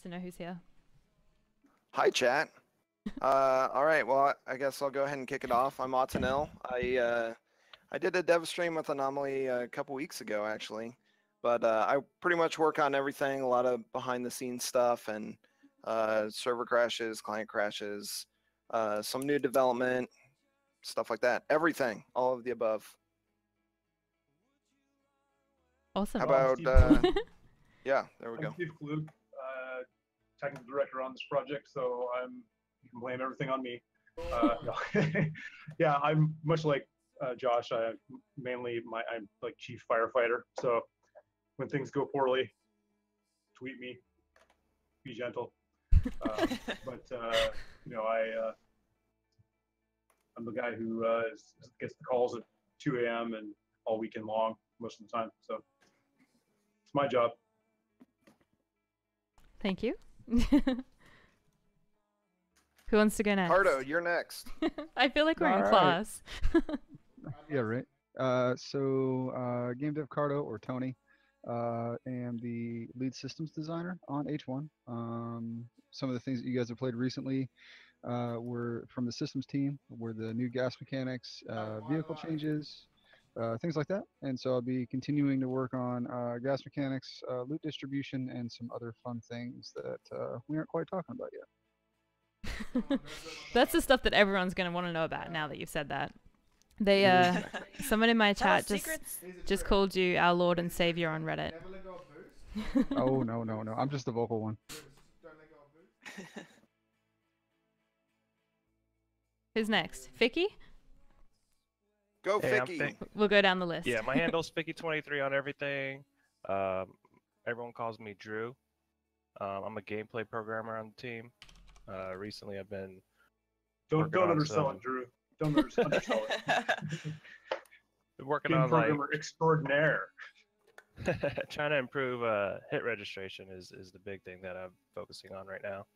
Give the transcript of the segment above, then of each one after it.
to know who's here. Hi, chat. All right, well, I guess I'll go ahead and kick it off. I'm Autanil. I did a dev stream with Anomally a couple weeks ago, actually. But I pretty much work on everything, a lot of behind-the-scenes stuff, and server crashes, client crashes, some new development, stuff like that. Everything, all of the above. Awesome. How about, yeah, there we go. I'm Steve Klug, technical director on this project, so you can blame everything on me. No. Yeah, I'm much like Josh. I'm like chief firefighter. So when things go poorly, tweet me. Be gentle. But you know, I'm the guy who gets the calls at 2 a.m. and all weekend long most of the time. So it's my job. Thank you. Who wants to go next? Cardo, you're next. I feel like we're in class. Yeah, right. Game dev Cardo, or Tony, am the lead systems designer on H1. Some of the things that you guys have played recently were from the systems team, were the new gas mechanics, vehicle changes, things like that. And so I'll be continuing to work on gas mechanics, loot distribution, and some other fun things that we aren't quite talking about yet. That's the stuff that everyone's going to want to know about now that you've said that. They, someone in my chat just called you our Lord and Savior on Reddit. Oh, no. I'm just the vocal one. Who's next? Ficky? Go, Hey, Ficky. We'll go down the list. Yeah, my handle's Ficky23 on everything. Everyone calls me Drew. I'm a gameplay programmer on the team. Recently, I've been Don't undersell it, Drew. Don't undersell it. been working Game on programmer extraordinaire. trying to improve hit registration is the big thing that I'm focusing on right now.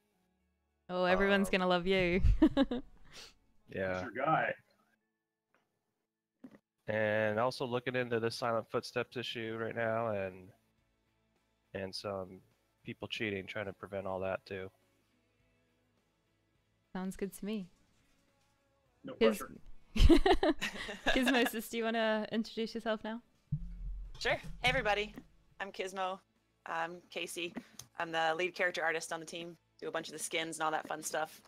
Oh, everyone's going to love you. Yeah. That's your guy. And also looking into the silent footsteps issue right now, and some people cheating, trying to prevent all that too. Sounds good to me. No pressure. Gizmosis, do you want to introduce yourself now? Sure. Hey, everybody. I'm Gizmo. I'm Casey. I'm the lead character artist on the team. Do a bunch of the skins and all that fun stuff.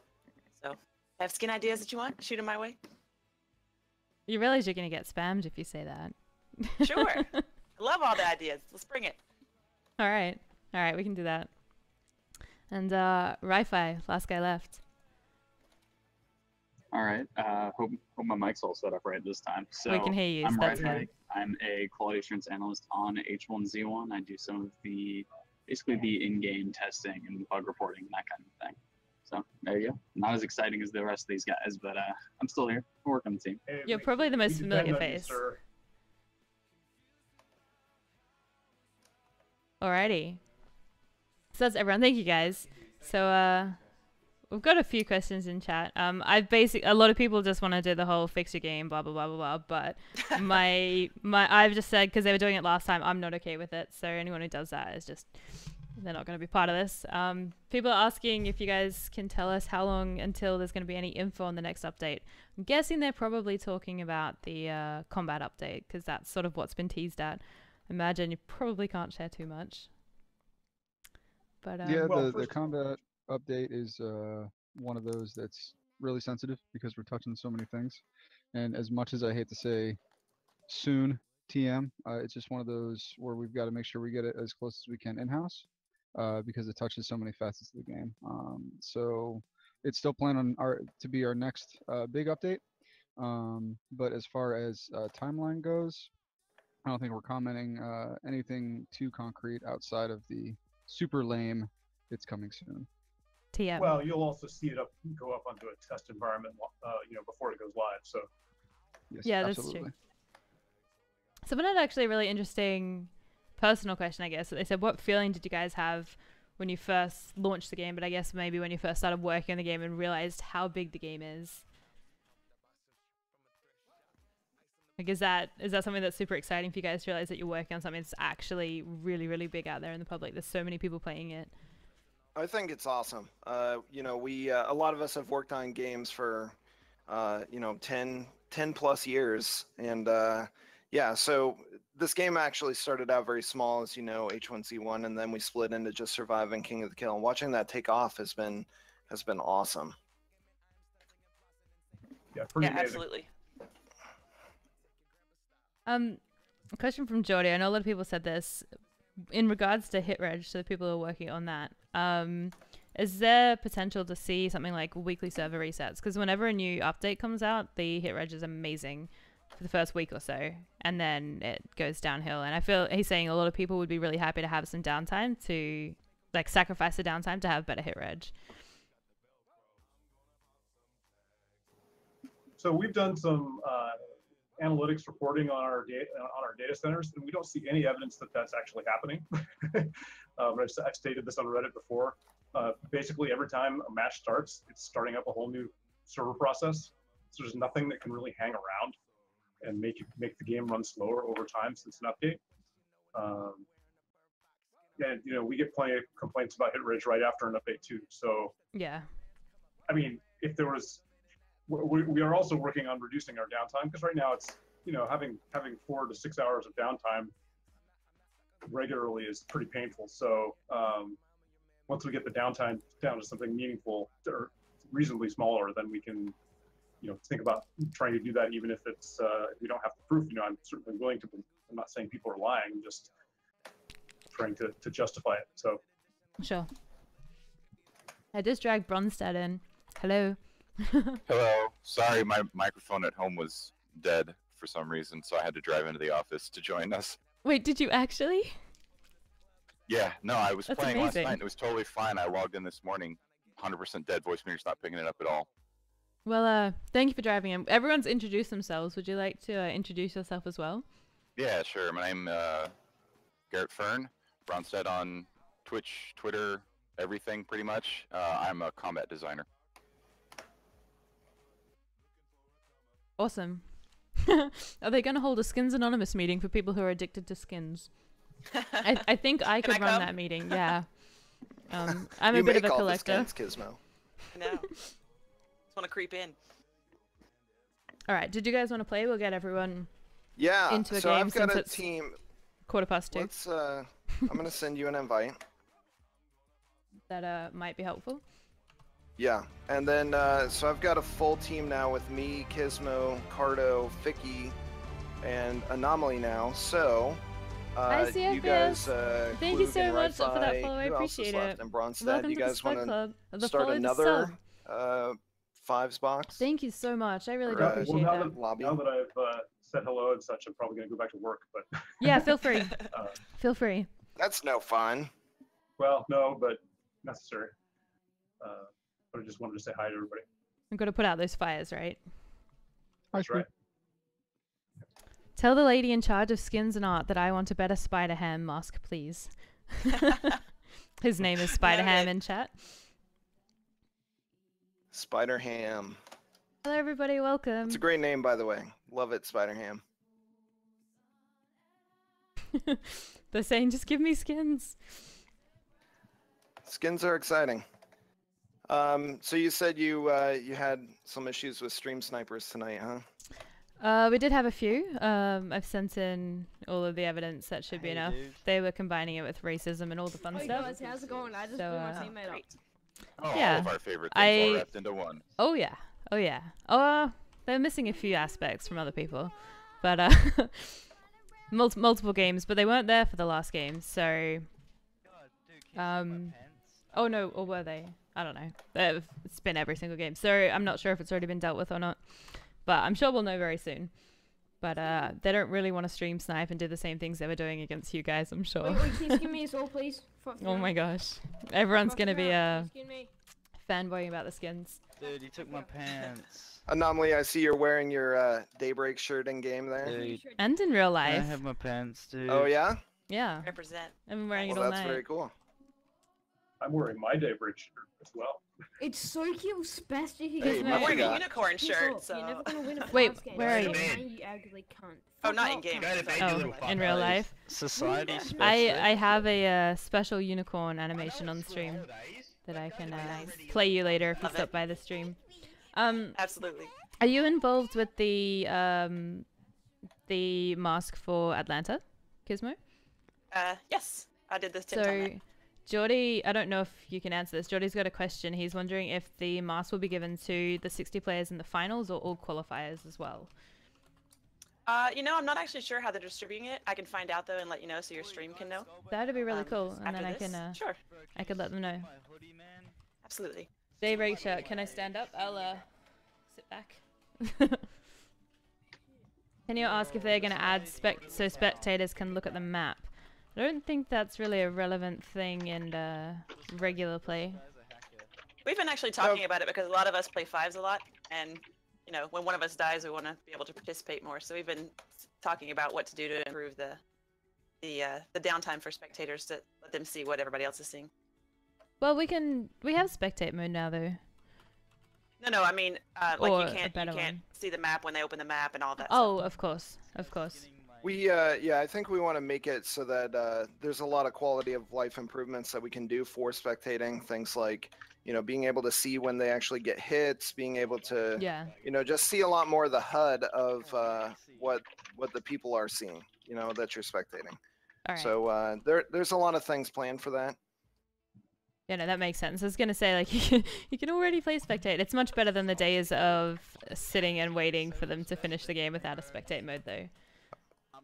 So, have skin ideas that you want? Shoot them my way. You realize you're going to get spammed if you say that. Sure. I love all the ideas. Let's bring it. All right, we can do that. And Ri-Fi, last guy left. All right. Hope my mic's all set up right this time. So we can hear you. I'm So that's Ri-Fi. good. I'm a quality assurance analyst on H1Z1. I do some of basically the in-game testing and bug reporting, that kind of thing. So there you go. Not as exciting as the rest of these guys, but I'm still here. I work on the team. Hey, You're probably the most we familiar depend on you, face. sir. Alrighty. So that's everyone. Thank you guys. So we've got a few questions in chat. A lot of people just want to do the whole fix your game, blah blah blah blah blah. But I've just said, because they were doing it last time, I'm not okay with it. So anyone who does that is just, they're not going to be part of this. People are asking if you guys can tell us how long until there's going to be any info on the next update. I'm guessing they're probably talking about the combat update, because that's sort of what's been teased at. Imagine you probably can't share too much. But Yeah, Well, the combat update is one of those that's really sensitive because we're touching so many things. And as much as I hate to say soon TM, it's just one of those where we've got to make sure we get it as close as we can in-house because it touches so many facets of the game. So it's still planned on to be our next big update. But as far as timeline goes, I don't think we're commenting anything too concrete outside of the super lame "it's coming soon." TM. Well, you'll also see it go up onto a test environment, before it goes live. So. Yes, Yeah, that's absolutely. true. Someone had actually a really interesting personal question, I guess. They said, what feeling did you guys have when you first launched the game, but I guess maybe when you first started working on the game and realized how big the game is? Like, is that something that's super exciting for you guys to realize that you're working on something that's actually really, really big out there in the public? There's so many people playing it. I think it's awesome. You know, we a lot of us have worked on games for you know 10 plus years, and yeah, so this game actually started out very small, as you know, H1Z1, and then we split into Just Survive and King of the Kill. And watching that take off has been awesome. Yeah, pretty Yeah, amazing. absolutely. A question from Jordy. I know a lot of people said this in regards to hit reg, so the people who are working on that. Is there potential to see something like weekly server resets? Because whenever a new update comes out, the hit reg is amazing for the first week or so, and then it goes downhill. And I feel he's saying a lot of people would be really happy to have some downtime, to like sacrifice the downtime to have better hit reg. So we've done some analytics reporting on our data centers, and we don't see any evidence that that's actually happening. I've stated this on Reddit before. Basically, every time a match starts, it's starting up a whole new server process. So there's nothing that can really hang around and make the game run slower over time since an update. And you know, we get plenty of complaints about hit rate right after an update too. So Yeah. I mean, if there was, we are also working on reducing our downtime, because right now it's, you know, having 4 to 6 hours of downtime regularly is pretty painful. So once we get the downtime down to something meaningful or reasonably smaller, then we can, you know, think about trying to do that, even if it's we don't have the proof. You know, I'm certainly willing to. I'm not saying people are lying. I'm just trying to justify it. So Sure. I just dragged Bronstead in. Hello. Hello. Sorry, my microphone at home was dead for some reason, so I had to drive into the office to join us. Wait, did you actually? Yeah, no, I was That's playing amazing. last night and it was totally fine. I logged in this morning, 100% dead. Voice meter's not picking it up at all. Well, thank you for driving in. Everyone's introduced themselves. Would you like to introduce yourself as well? Yeah, sure. My name Garrett Fern. Bronstead on Twitch, Twitter, everything pretty much. I'm a combat designer. Awesome. Are they going to hold a Skins Anonymous meeting for people who are addicted to skins? I think I could Can I run come? that meeting, yeah. I'm You a bit of make a all the collector. skins, Gizmo. No. Just want to creep in. Alright, did you guys want to play? We'll get everyone Yeah. into a so game I've got since a it's team. 2:15. Let's. I'm gonna send you an invite. That might be helpful. Yeah, and then so I've got a full team now with me, Gizmo, Cardo, Ficky, and Anomaly now. So Hi, you guys, Thank you Klug so and much for that Wi-Fi, follow. I who else is appreciate left? it. And Bronstead, Welcome you to the guys Spud want Club. to The start follow the another sub. fives box? Thank you so much. I really do Right. appreciate well, that. Lobby. now that I've said hello and such, I'm probably going to go back to work. But Yeah, feel free. uh, Feel free. That's no fun. well, no, but necessary. But I just wanted to say hi to everybody. I've got to put out those fires, right? That's right. Tell the lady in charge of skins and art that I want a better Spider Ham mask, please. His name is Spider Ham in chat. Spider Ham. Hello, everybody. Welcome. It's a great name, by the way. Love it, Spider Ham. They're saying, just give me skins. Skins are exciting. So you said you you had some issues with stream snipers tonight, huh? We did have a few. I've sent in all of the evidence. That should be enough. They were combining it with racism and all the fun Hey stuff. guys, how's it going? I just So, blew my uh, teammate up. Great. Oh, Yeah. all of our favorite things all wrapped into one. Oh yeah. Oh yeah. They're missing a few aspects from other people, but multiple games. But they weren't there for the last game, so oh no, or were they? I don't know. It's been every single game, so I'm not sure if it's already been dealt with or not. But I'm sure we'll know very soon. But they don't really want to stream snipe and do the same things they were doing against you guys, I'm sure. Wait, can you skin me as well, please? Oh my gosh. Everyone's going to be Skin me. fanboying about the skins. Dude, you took my pants. Anomaly, I see you're wearing your Daybreak shirt in game there. Dude, And in real can I life. have my pants, dude? Oh yeah? Yeah. Represent. I've been wearing Well, it all that's night. very cool. I'm wearing my Daybreak shirt as well. It's so cute, spastic. Hey, Gizmo. I'm my wearing a God. unicorn shirt, so. You're never gonna win a Wait, fast game. where are Stop you? saying you ugly cunt. Oh, Fuck not in off, game. cunt. sorry. Oh, in real life. Society Yeah. specific. I have a special unicorn animation on stream. that I can Nice. play you later if you Love it. stop by the stream. Absolutely. Are you involved with the mask for Atlanta, Gizmo? Yes, I did this 10 time. So, Geordie, I don't know if you can answer this. Geordie's got a question. He's wondering if the mask will be given to the 60 players in the finals or all qualifiers as well. You know, I'm not actually sure how they're distributing it. I can find out though and let you know so your stream can know. That'd be really cool, and after then I this. can Sure. I could let them know. Absolutely. Daybreak shirt. Can I stand up? I'll sit back. Can you ask if they're going to add so spectators can look at the map? I don't think that's really a relevant thing in regular play. We've been actually talking about it because a lot of us play fives a lot, and you know, when one of us dies, we want to be able to participate more. So we've been talking about what to do to improve the downtime for spectators to let them see what everybody else is seeing. Well, we have spectate mode now though. No, I mean, Or like a you can't better see the map when they open the map and all that. Oh, stuff. of course, of course. We yeah, I think we want to make it so that there's a lot of quality of life improvements that we can do for spectating. Things like, you know, being able to see when they actually get hits, being able to, you know, just see a lot more of the HUD of what the people are seeing, you know, that you're spectating. All right. So there's a lot of things planned for that. Yeah, no, that makes sense. I was gonna say, like, you can already play spectate. It's much better than the days of sitting and waiting for them to finish the game without a spectate mode, though.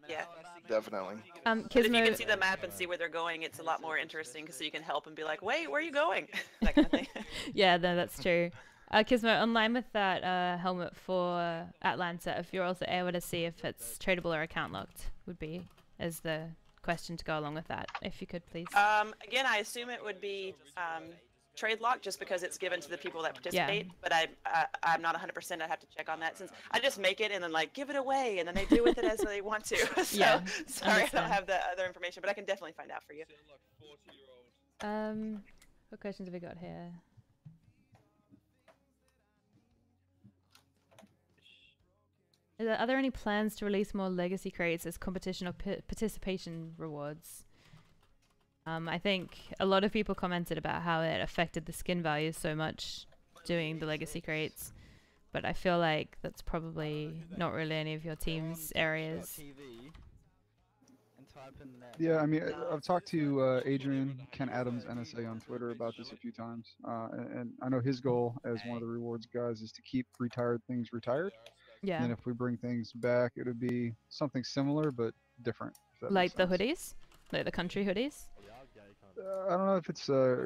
Yeah. Definitely. But if you can see the map and see where they're going, it's a lot more interesting because so you can help and be like, wait, where are you going? That kind of thing. Yeah, no, that's true. Gizmo, online with that helmet for Atlanta, if you're also able to see if it's tradable or account locked, would be as the question to go along with that, if you could please. Again, I assume it would be trade lock just because it's given to the people that participate, but I'm not 100%. I have to check on that since I just make it and then like give it away and then they do with it as they want to. So Yeah, sorry, I don't have the other information, but I can definitely find out for you. What questions have we got here? Are there any plans to release more legacy crates as competition or participation rewards? I think a lot of people commented about how it affected the skin values so much doing the legacy crates, but I feel like that's probably not really any of your team's areas. Yeah, I mean, I've talked to Adrian, Ken Adams, NSA on Twitter about this a few times, and I know his goal as one of the rewards guys is to keep retired things retired. Yeah. And if we bring things back, it would be something similar but different. Like the hoodies? Like the country hoodies? I don't know if it's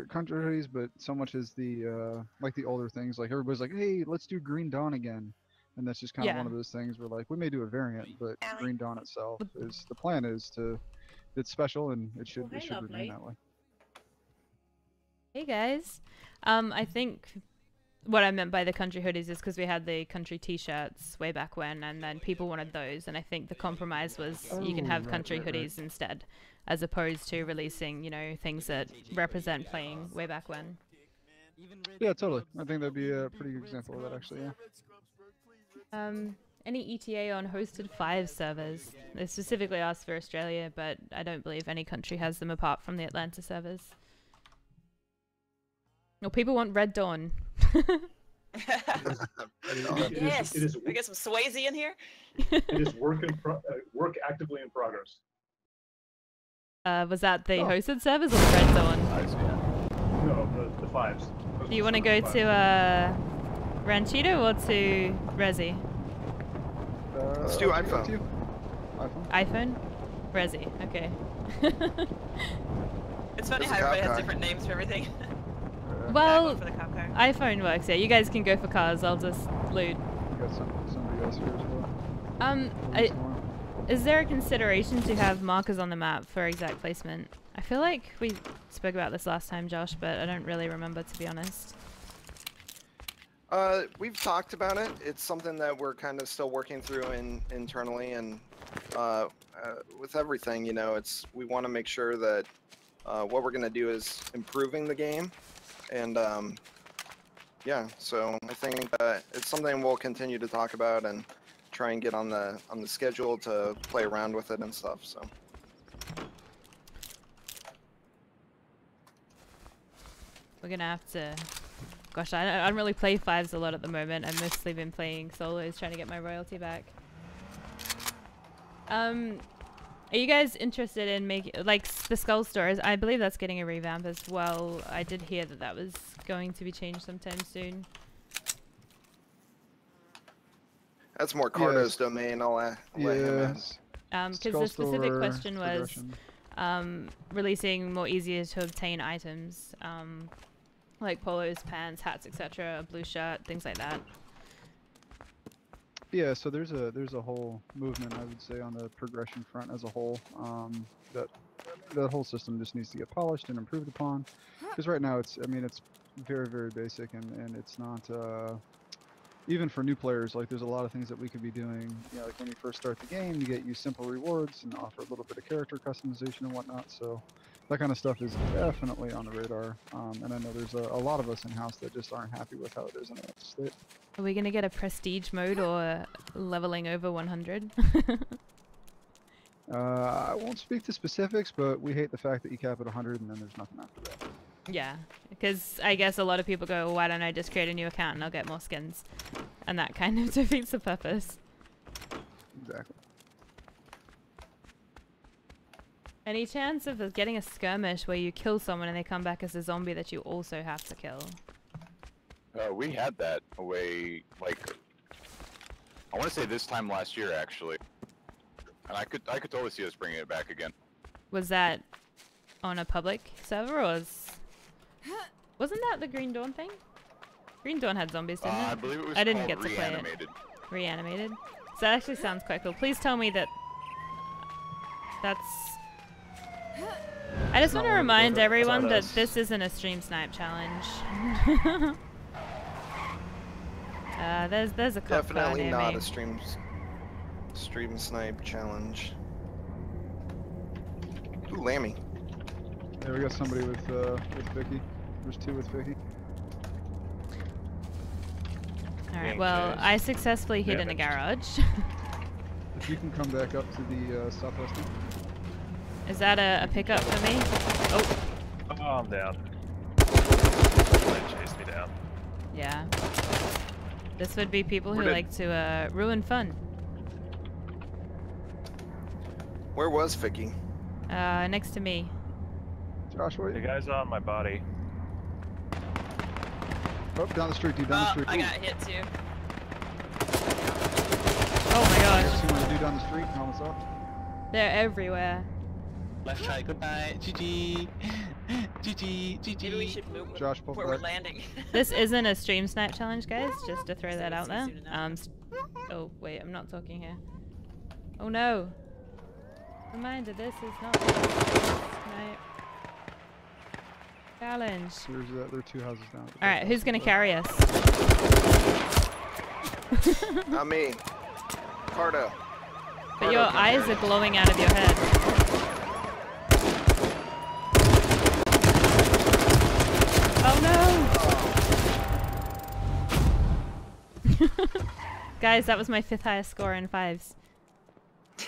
country hoodies, but so much as the like the older things. Like everybody's like, hey, let's do Green Dawn again. And that's just kind of one of those things where like we may do a variant, but Green Dawn itself is the plan is to it's special and it should remain that way. Hey guys. I think what I meant by the country hoodies is because we had the country t-shirts way back when, and then people wanted those, and I think the compromise was you can have country hoodies instead, as opposed to releasing, you know, things that represent playing way back when. Yeah, totally. I think that'd be a pretty good example of that, actually. Yeah. Any ETA on hosted 5 servers? They specifically asked for Australia, but I don't believe any country has them apart from the Atlanta servers. Well, people want Red Dawn. Yes, we get some Swayze in here. It is work actively in progress. Was that the hosted servers or the Red Dawn? No, the fives. Do you want to go to Ranchito or to Resi? Let's do iPhone. iPhone? Resi, okay. It's funny how everybody has different names for everything. Well, for the cop car. iPhone works, yeah. You guys can go for cars, I'll just loot. We got somebody else here as well. Is there a consideration to have markers on the map for exact placement? I feel like we spoke about this last time, Josh, but I don't really remember, to be honest. We've talked about it. It's something that we're kind of still working through internally, and with everything, you know, we want to make sure that what we're going to do is improving the game, and yeah, so I think it's something we'll continue to talk about and try and get on the schedule to play around with it and stuff. So. we're gonna have to. Gosh, I don't really play fives a lot at the moment. I've mostly been playing solos, trying to get my royalty back. Are you guys interested in making like the Skull Stores? I believe that's getting a revamp as well. I did hear that that was going to be changed sometime soon. That's more Cardo's domain. I'll let him in. Because the specific question was releasing more easier to obtain items, like polos, pants, hats, etc., a blue shirt, things like that. Yeah, so there's a whole movement, I would say, on the progression front as a whole. That whole system just needs to get polished and improved upon. Because right now it's very, very basic, and it's not even for new players. Like, there's a lot of things that we could be doing. You know, like when you first start the game, you get you simple rewards and offer a little bit of character customization and whatnot. So that kind of stuff is definitely on the radar. And I know there's a lot of us in house that just aren't happy with how it is in its state. Are we gonna get a prestige mode or leveling over 100? I won't speak to specifics, but we hate the fact that you cap at 100 and then there's nothing after that. Yeah, because I guess a lot of people go, why don't I just create a new account and I'll get more skins? And that kind of defeats the purpose. Exactly. Any chance of getting a skirmish where you kill someone and they come back as a zombie that you also have to kill? We had that away, like, I want to say this time last year, actually. And I could totally see us bringing it back again. Was that on a public server, or wasn't that the Green Dawn thing? Green Dawn had zombies, didn't it? I believe it was I didn't called get to play it. Reanimated. Reanimated? So that actually sounds quite cool. Please tell me that that's... I just want to remind everyone that this isn't a stream snipe challenge. There's a cop car Definitely near not me. a stream snipe challenge. Ooh, Lammy. Yeah, we got somebody with Vicky. There's two with Vicky. Alright, well, I successfully hid in a garage. If you can come back up to the southwest. Is that a pickup for me? Oh. Oh, I'm down. They chased me down. Yeah. This would be people who like to ruin fun. Where was Vicky? Next to me. Josh, where are The you? guy's on my body. Oh, down the street, dude, down the street. I got hit too. Oh my gosh. See one dude down the street, helmets up. They're everywhere. Let's try goodnight. GG. GG. GG. Maybe we should move Josh, pull where we're back. landing. This isn't a stream snipe challenge, guys, just to throw that out there. Oh, wait, I'm not talking here. Oh no. Reminder, this is not a snipe challenge. There are two houses down. Alright, who's gonna carry us? Not me. Cardo. But your eyes are glowing out of your head. Oh no! Guys, that was my 5th highest score in fives.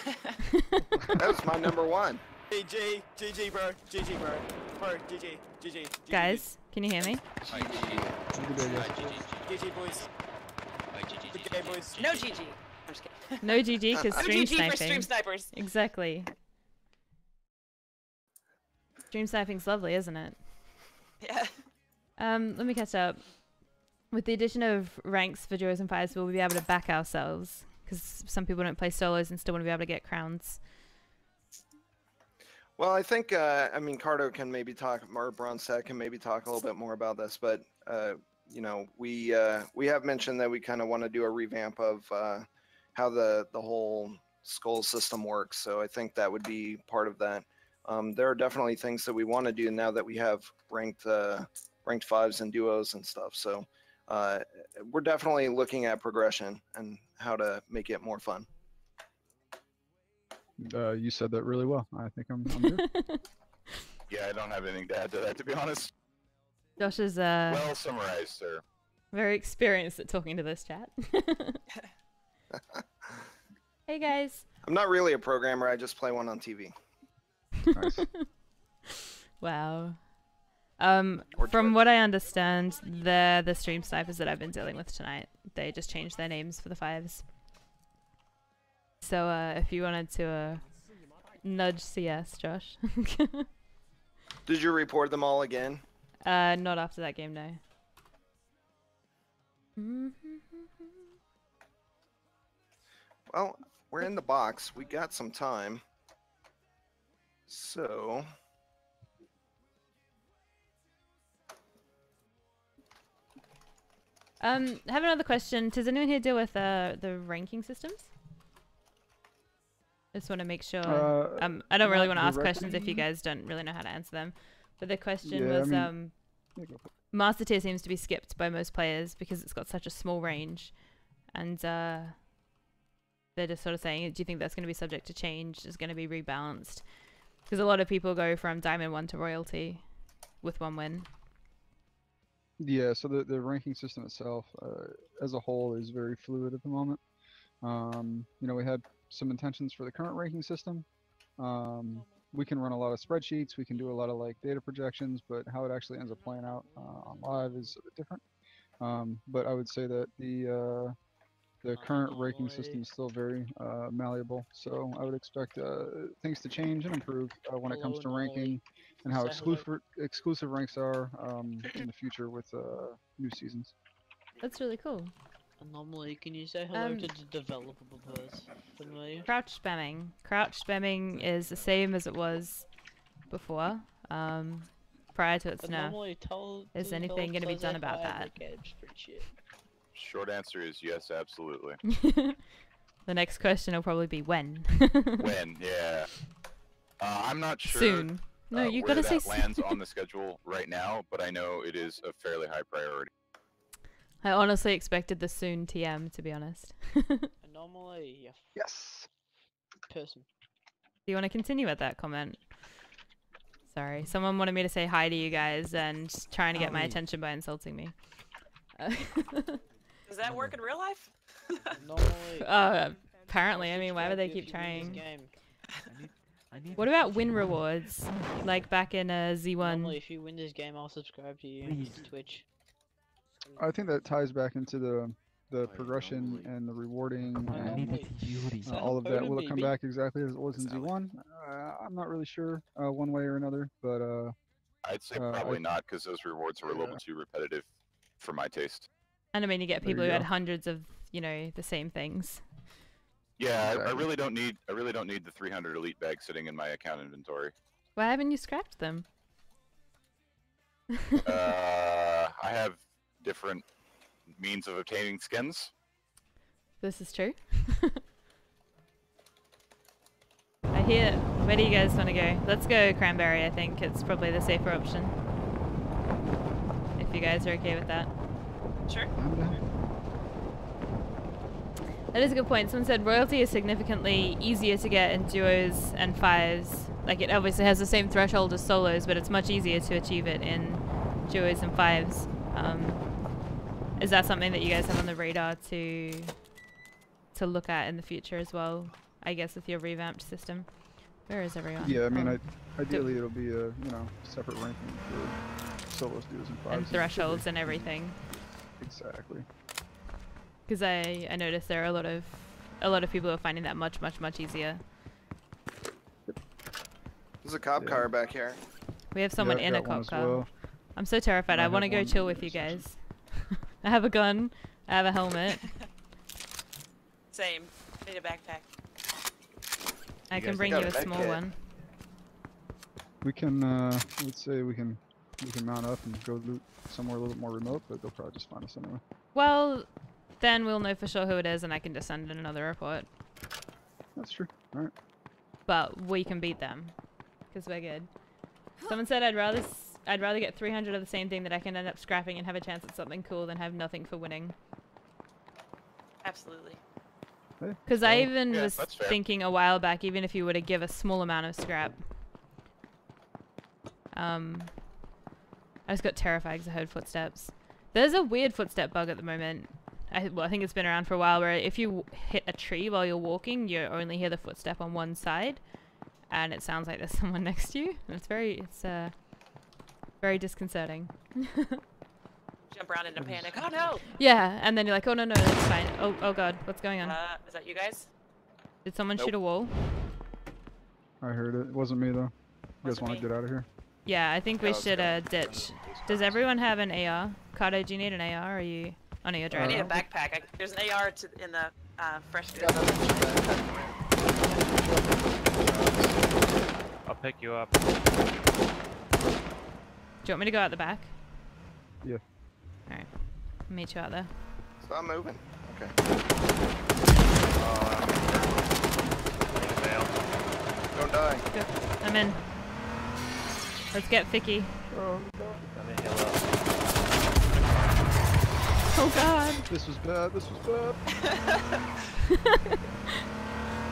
That was my #1. GG, GG, bro, GG, bro, GG, GG. Guys, can you hear me? GG, boys. Good game, boys. No GG. I'm just kidding. No GG, because No stream GG sniping. for stream snipers. Exactly. Stream sniping's lovely, isn't it? Yeah. Let me catch up. With the addition of ranks for duos and fives, we'll be able to back ourselves. Because some people don't play solos and still want to be able to get crowns. Well, I think, I mean, Cardo can maybe talk, or Bronstead can maybe talk a little bit more about this, but, you know, we have mentioned that we kind of want to do a revamp of how the whole skull system works. So I think that would be part of that. There are definitely things that we want to do now that we have ranked fives and duos and stuff. So we're definitely looking at progression and how to make it more fun. You said that really well. I think I'm good. Yeah, I don't have anything to add to that, to be honest. Josh is Well summarized, sir. very experienced at talking to this chat. Hey guys. I'm not really a programmer. I just play one on TV. Nice. Wow. Or From Twitch. what I understand, they're the stream snipers that I've been dealing with tonight. They just changed their names for the 5s. So if you wanted to nudge CS, Josh. Did you report them all again? Not after that game, no. Well, we're in the box. We got some time. So... I have another question. Does anyone here deal with the ranking systems? I just want to make sure. I don't really want to ask questions if you guys don't really know how to answer them. But the question was, Master Tier seems to be skipped by most players because it's got such a small range. And they're just sort of saying, do you think that's going to be subject to change? Is going to be rebalanced? Because a lot of people go from Diamond 1 to Royalty with 1 win. Yeah, so the ranking system itself, as a whole, is very fluid at the moment. You know, we had some intentions for the current ranking system. We can run a lot of spreadsheets, we can do a lot of like data projections, but how it actually ends up playing out on live is a bit different. But I would say that the current ranking system is still very malleable, so I would expect things to change and improve when it comes to ranking and how exclusive ranks are in the future with new seasons. That's really cool. Anomaly, can you say hello to the developer for me? Crouch spamming. Crouch spamming is the same as it was before, prior to its nerf. Is anything going to be done about that? Short answer is yes, absolutely. The next question will probably be when. When, yeah. I'm not sure. Soon. No, you gotta say soon. Lands on the schedule right now, but I know it is a fairly high priority. I honestly expected the soon TM, to be honest. Anomaly. Yes. Person. Do you want to continue with that comment? Sorry, someone wanted me to say hi to you guys and trying to get my attention by insulting me. Does that work in real life? Apparently. I mean, why would they keep trying? What about win rewards? Like back in Z1. Normally, if you win this game, I'll subscribe to you on Twitch. I think that ties back into the progression and the rewarding and all of that. Will it come back exactly as it was in Z1? I'm not really sure one way or another, but I'd say probably not, because those rewards were a little too repetitive for my taste. And I mean, you get people who had hundreds of, you know, the same things. Yeah, I really don't need the 300 elite bags sitting in my account inventory. Why haven't you scrapped them? I have different means of obtaining skins. This is true. I hear. Where do you guys want to go? Let's go Cranberry. I think it's probably the safer option. If you guys are okay with that. Sure. That is a good point. Someone said royalty is significantly easier to get in duos and 5s. Like, it obviously has the same threshold as solos, but it's much easier to achieve it in duos and 5s. Is that something that you guys have on the radar to look at in the future as well? I guess with your revamped system. Where is everyone? Yeah, I mean, ideally it'll be a separate ranking for solos, duos, and 5s. And thresholds and everything. Exactly. Because I noticed there are a lot of people who are finding that much easier. There's a cop car back here. We have someone in a cop car. Well. I'm so terrified. I want to go chill with you guys. I have a gun. I have a helmet. Same. Need a backpack. I can bring you a small one. We can, let's say we can mount up and go loot somewhere a little bit more remote, but they'll probably just find us anyway. Well, then we'll know for sure who it is, and I can just send in another report. That's true. All right. But we can beat them, because we're good. Someone said I'd rather get 300 of the same thing that I can end up scrapping and have a chance at something cool than have nothing for winning. Absolutely. Because I even was thinking a while back, even if you were to give a small amount of scrap. I just got terrified because I heard footsteps. There's a weird footstep bug at the moment. I think it's been around for a while, where if you hit a tree while you're walking, you only hear the footstep on one side, and it sounds like there's someone next to you. And it's Very disconcerting. Jump around in a panic. Oh no! Yeah, and then you're like, oh no, no, that's fine. Oh god, what's going on? Is that you guys? Did someone Nope. shoot a wall? I heard it. It wasn't me though. You guys Wasn't want to me. get out of here? Yeah, I think we let's should go. ditch. Does everyone have an AR? Kato, do you need an AR? Or are you? Oh no, you're I need driving. a backpack. There's an AR in the fresh Got goods. another I'll pick you up. Do you want me to go out the back? Yeah. Alright. Meet you out there. Stop moving. Okay. Fail. Don't die. Good. I'm in. Let's get Ficky. Let me heal up. Oh god. This was bad. This was bad.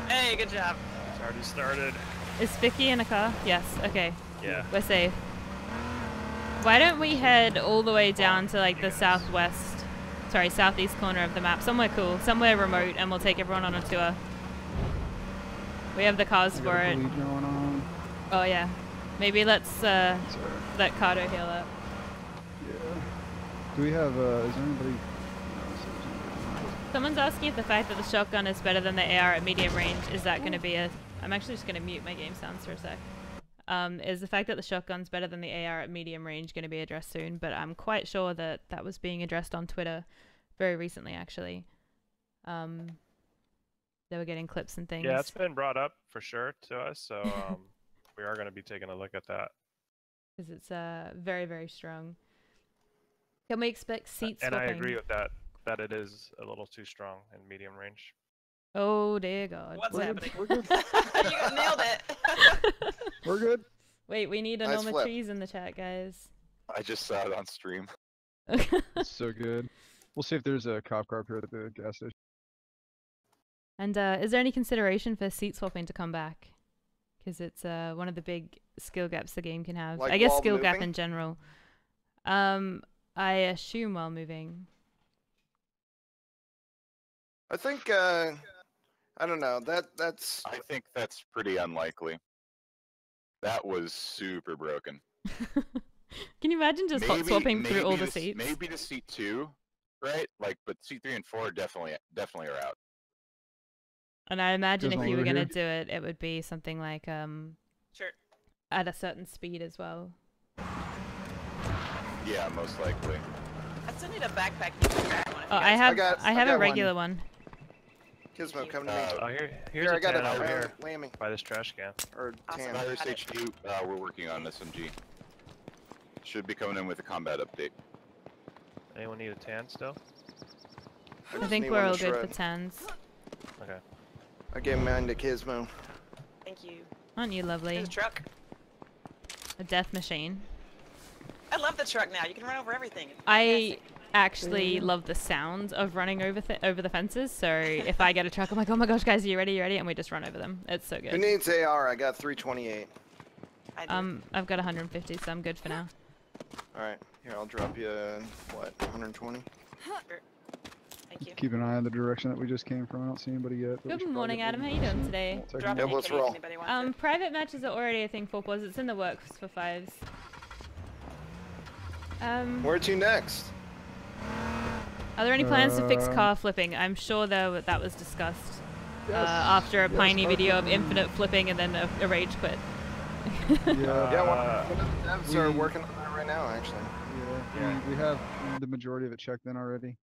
Hey, good job. It's already started. Is Ficky in a car? Yes. Okay. Yeah. We're safe. Why don't we head all the way down to like the southwest, sorry, southeast corner of the map, somewhere cool, somewhere remote, and we'll take everyone on a tour. We have the cars I for got a it. bleed going on. Oh yeah. Maybe let's Sorry. let Kato heal up. Yeah. Do we have? Is there anybody? Someone's asking if the fact that the shotgun is better than the AR at medium range, is that going to be a... I'm actually just going to mute my game sounds for a sec. Is the fact that the shotgun's better than the AR at medium range going to be addressed soon? But I'm quite sure that that was being addressed on Twitter very recently, actually. They were getting clips and things. Yeah, it's been brought up for sure to us, so we are going to be taking a look at that. Because it's very, very strong. Can we expect seat And swapping? I agree with that, that it is a little too strong in medium range. Oh dear God. What's happening? We're good. You nailed it. We're good. Wait, we need Nice flip. trees in the chat, guys. I just saw it on stream. It's so good. We'll see if there's a cop car up here at the gas station. And is there any consideration for seat swapping to come back? Because it's one of the big skill gaps the game can have. Like I guess while skill gap moving? in general. I assume while moving. I think, I don't know, that's... I think that's pretty unlikely. That was super broken. Can you imagine just hot swapping through all the to seats? Maybe to seat 2, right? Like, but seat 3 and 4 definitely are out. And I imagine Goes if all you were over gonna here. do it, it would be something like Sure. at a certain speed as well. Yeah, most likely. I still need a backpack. You can grab one if Oh, you I guys- have got- I I have a got one. regular one. Gizmo, come to me. Oh, here's Here, a I got tan it. over here Lammy. by this trash can. Or Awesome. Tam. Virus Got it. HQ, we're working on SMG. Should be coming in with a combat update. Anyone need a tan still? I just think need we're one all to good for shred. tans. Okay. I gave mine to Gizmo. Thank you. Aren't you lovely? There's a truck. A death machine. I love the truck now. You can run over everything. It's I fantastic. actually love the sound of running over the fences. So if I get a truck, I'm like, oh my gosh, guys, are you ready? You ready? And we just run over them. It's so Who good. needs AR? I got 328. I do. I've got 150, so I'm good for now. Alright, here, I'll drop you, what, 120? Sure. Thank you. Keep an eye on the direction that we just came from. I don't see anybody yet. but we Good should morning, probably Adam. How move you doing soon. today? Won't take Drop long. Yep, a let's link in roll. case anybody wants it. Private matches are already a thing for pause. It's in the works for 5s. Where to next? Are there any plans to fix Um, car flipping? I'm sure though that was discussed Yes, after a yes, piney car video of flipping. infinite flipping and then a rage quit. Yeah. Yeah, one of the devs are we- working on that right now, actually. Yeah, we have the majority of it checked in already.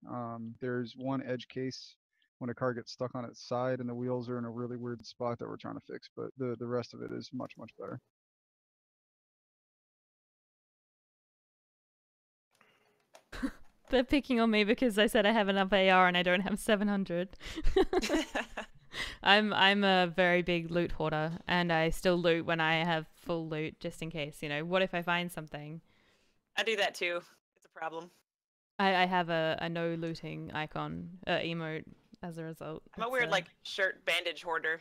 There's one edge case when a car gets stuck on its side and the wheels are in a really weird spot that we're trying to fix, but the rest of it is much, much better. They're picking on me because I said I have enough AR and I don't have 700. I'm a very big loot hoarder and I still loot when I have full loot just in case, you know. What if I find something? I do that too. It's a problem. I have a no looting icon emote as a result. I'm a It's, weird like shirt bandage hoarder.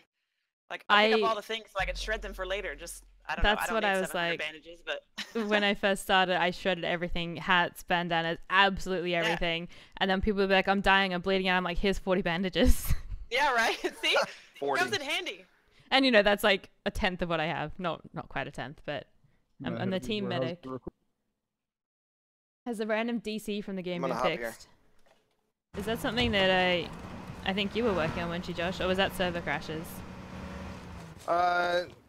Like I pick up all the things so I can shred them for later. Just I don't know. That's I don't what need I was 700 like. bandages, but When I first started, I shredded everything, hats, bandanas, absolutely everything. And then people would be like, I'm dying, I'm bleeding out. I'm like, here's 40 bandages. yeah, right. See, 40. comes in handy. And you know, that's like a tenth of what I have. Not quite a tenth, but I'm the Head of team warehouse medic. real quick. Has the random DC from the game I'm been gonna hop here. fixed? Is that something that I think you were working on, weren't you, Josh? Or was that server crashes?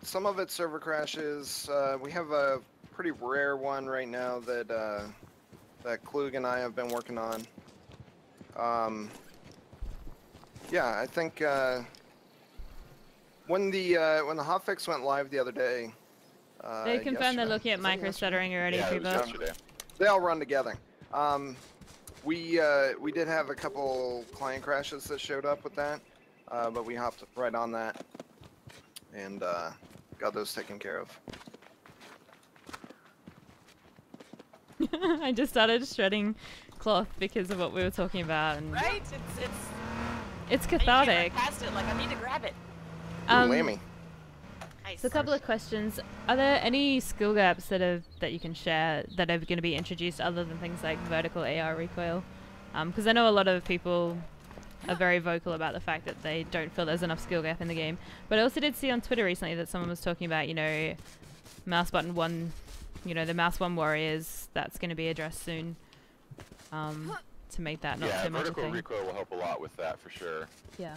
Some of it's server crashes. We have a pretty rare one right now that that Klug and I have been working on. Yeah, I think when the hotfix went live the other day. They confirmed they're looking at Was that micro yesterday? stuttering already. Yeah, it was pre-built. yesterday. They all run together. We did have a couple client crashes that showed up with that, but we hopped right on that and got those taken care of. I just started shredding cloth because of what we were talking about, and Right? it's I can't cathartic. run past it. Like I need to grab it. Ooh, Lammy. Nice. So a couple of questions. Are there any skill gaps that you can share that are going to be introduced other than things like vertical AR recoil? Because I know a lot of people are very vocal about the fact that they don't feel there's enough skill gap in the game. But I also did see on Twitter recently that someone was talking about, you know, mouse button one, you know, the mouse one warriors. That's going to be addressed soon. To make that not Yeah, so much a vertical thing. recoil will help a lot with that for sure. Yeah.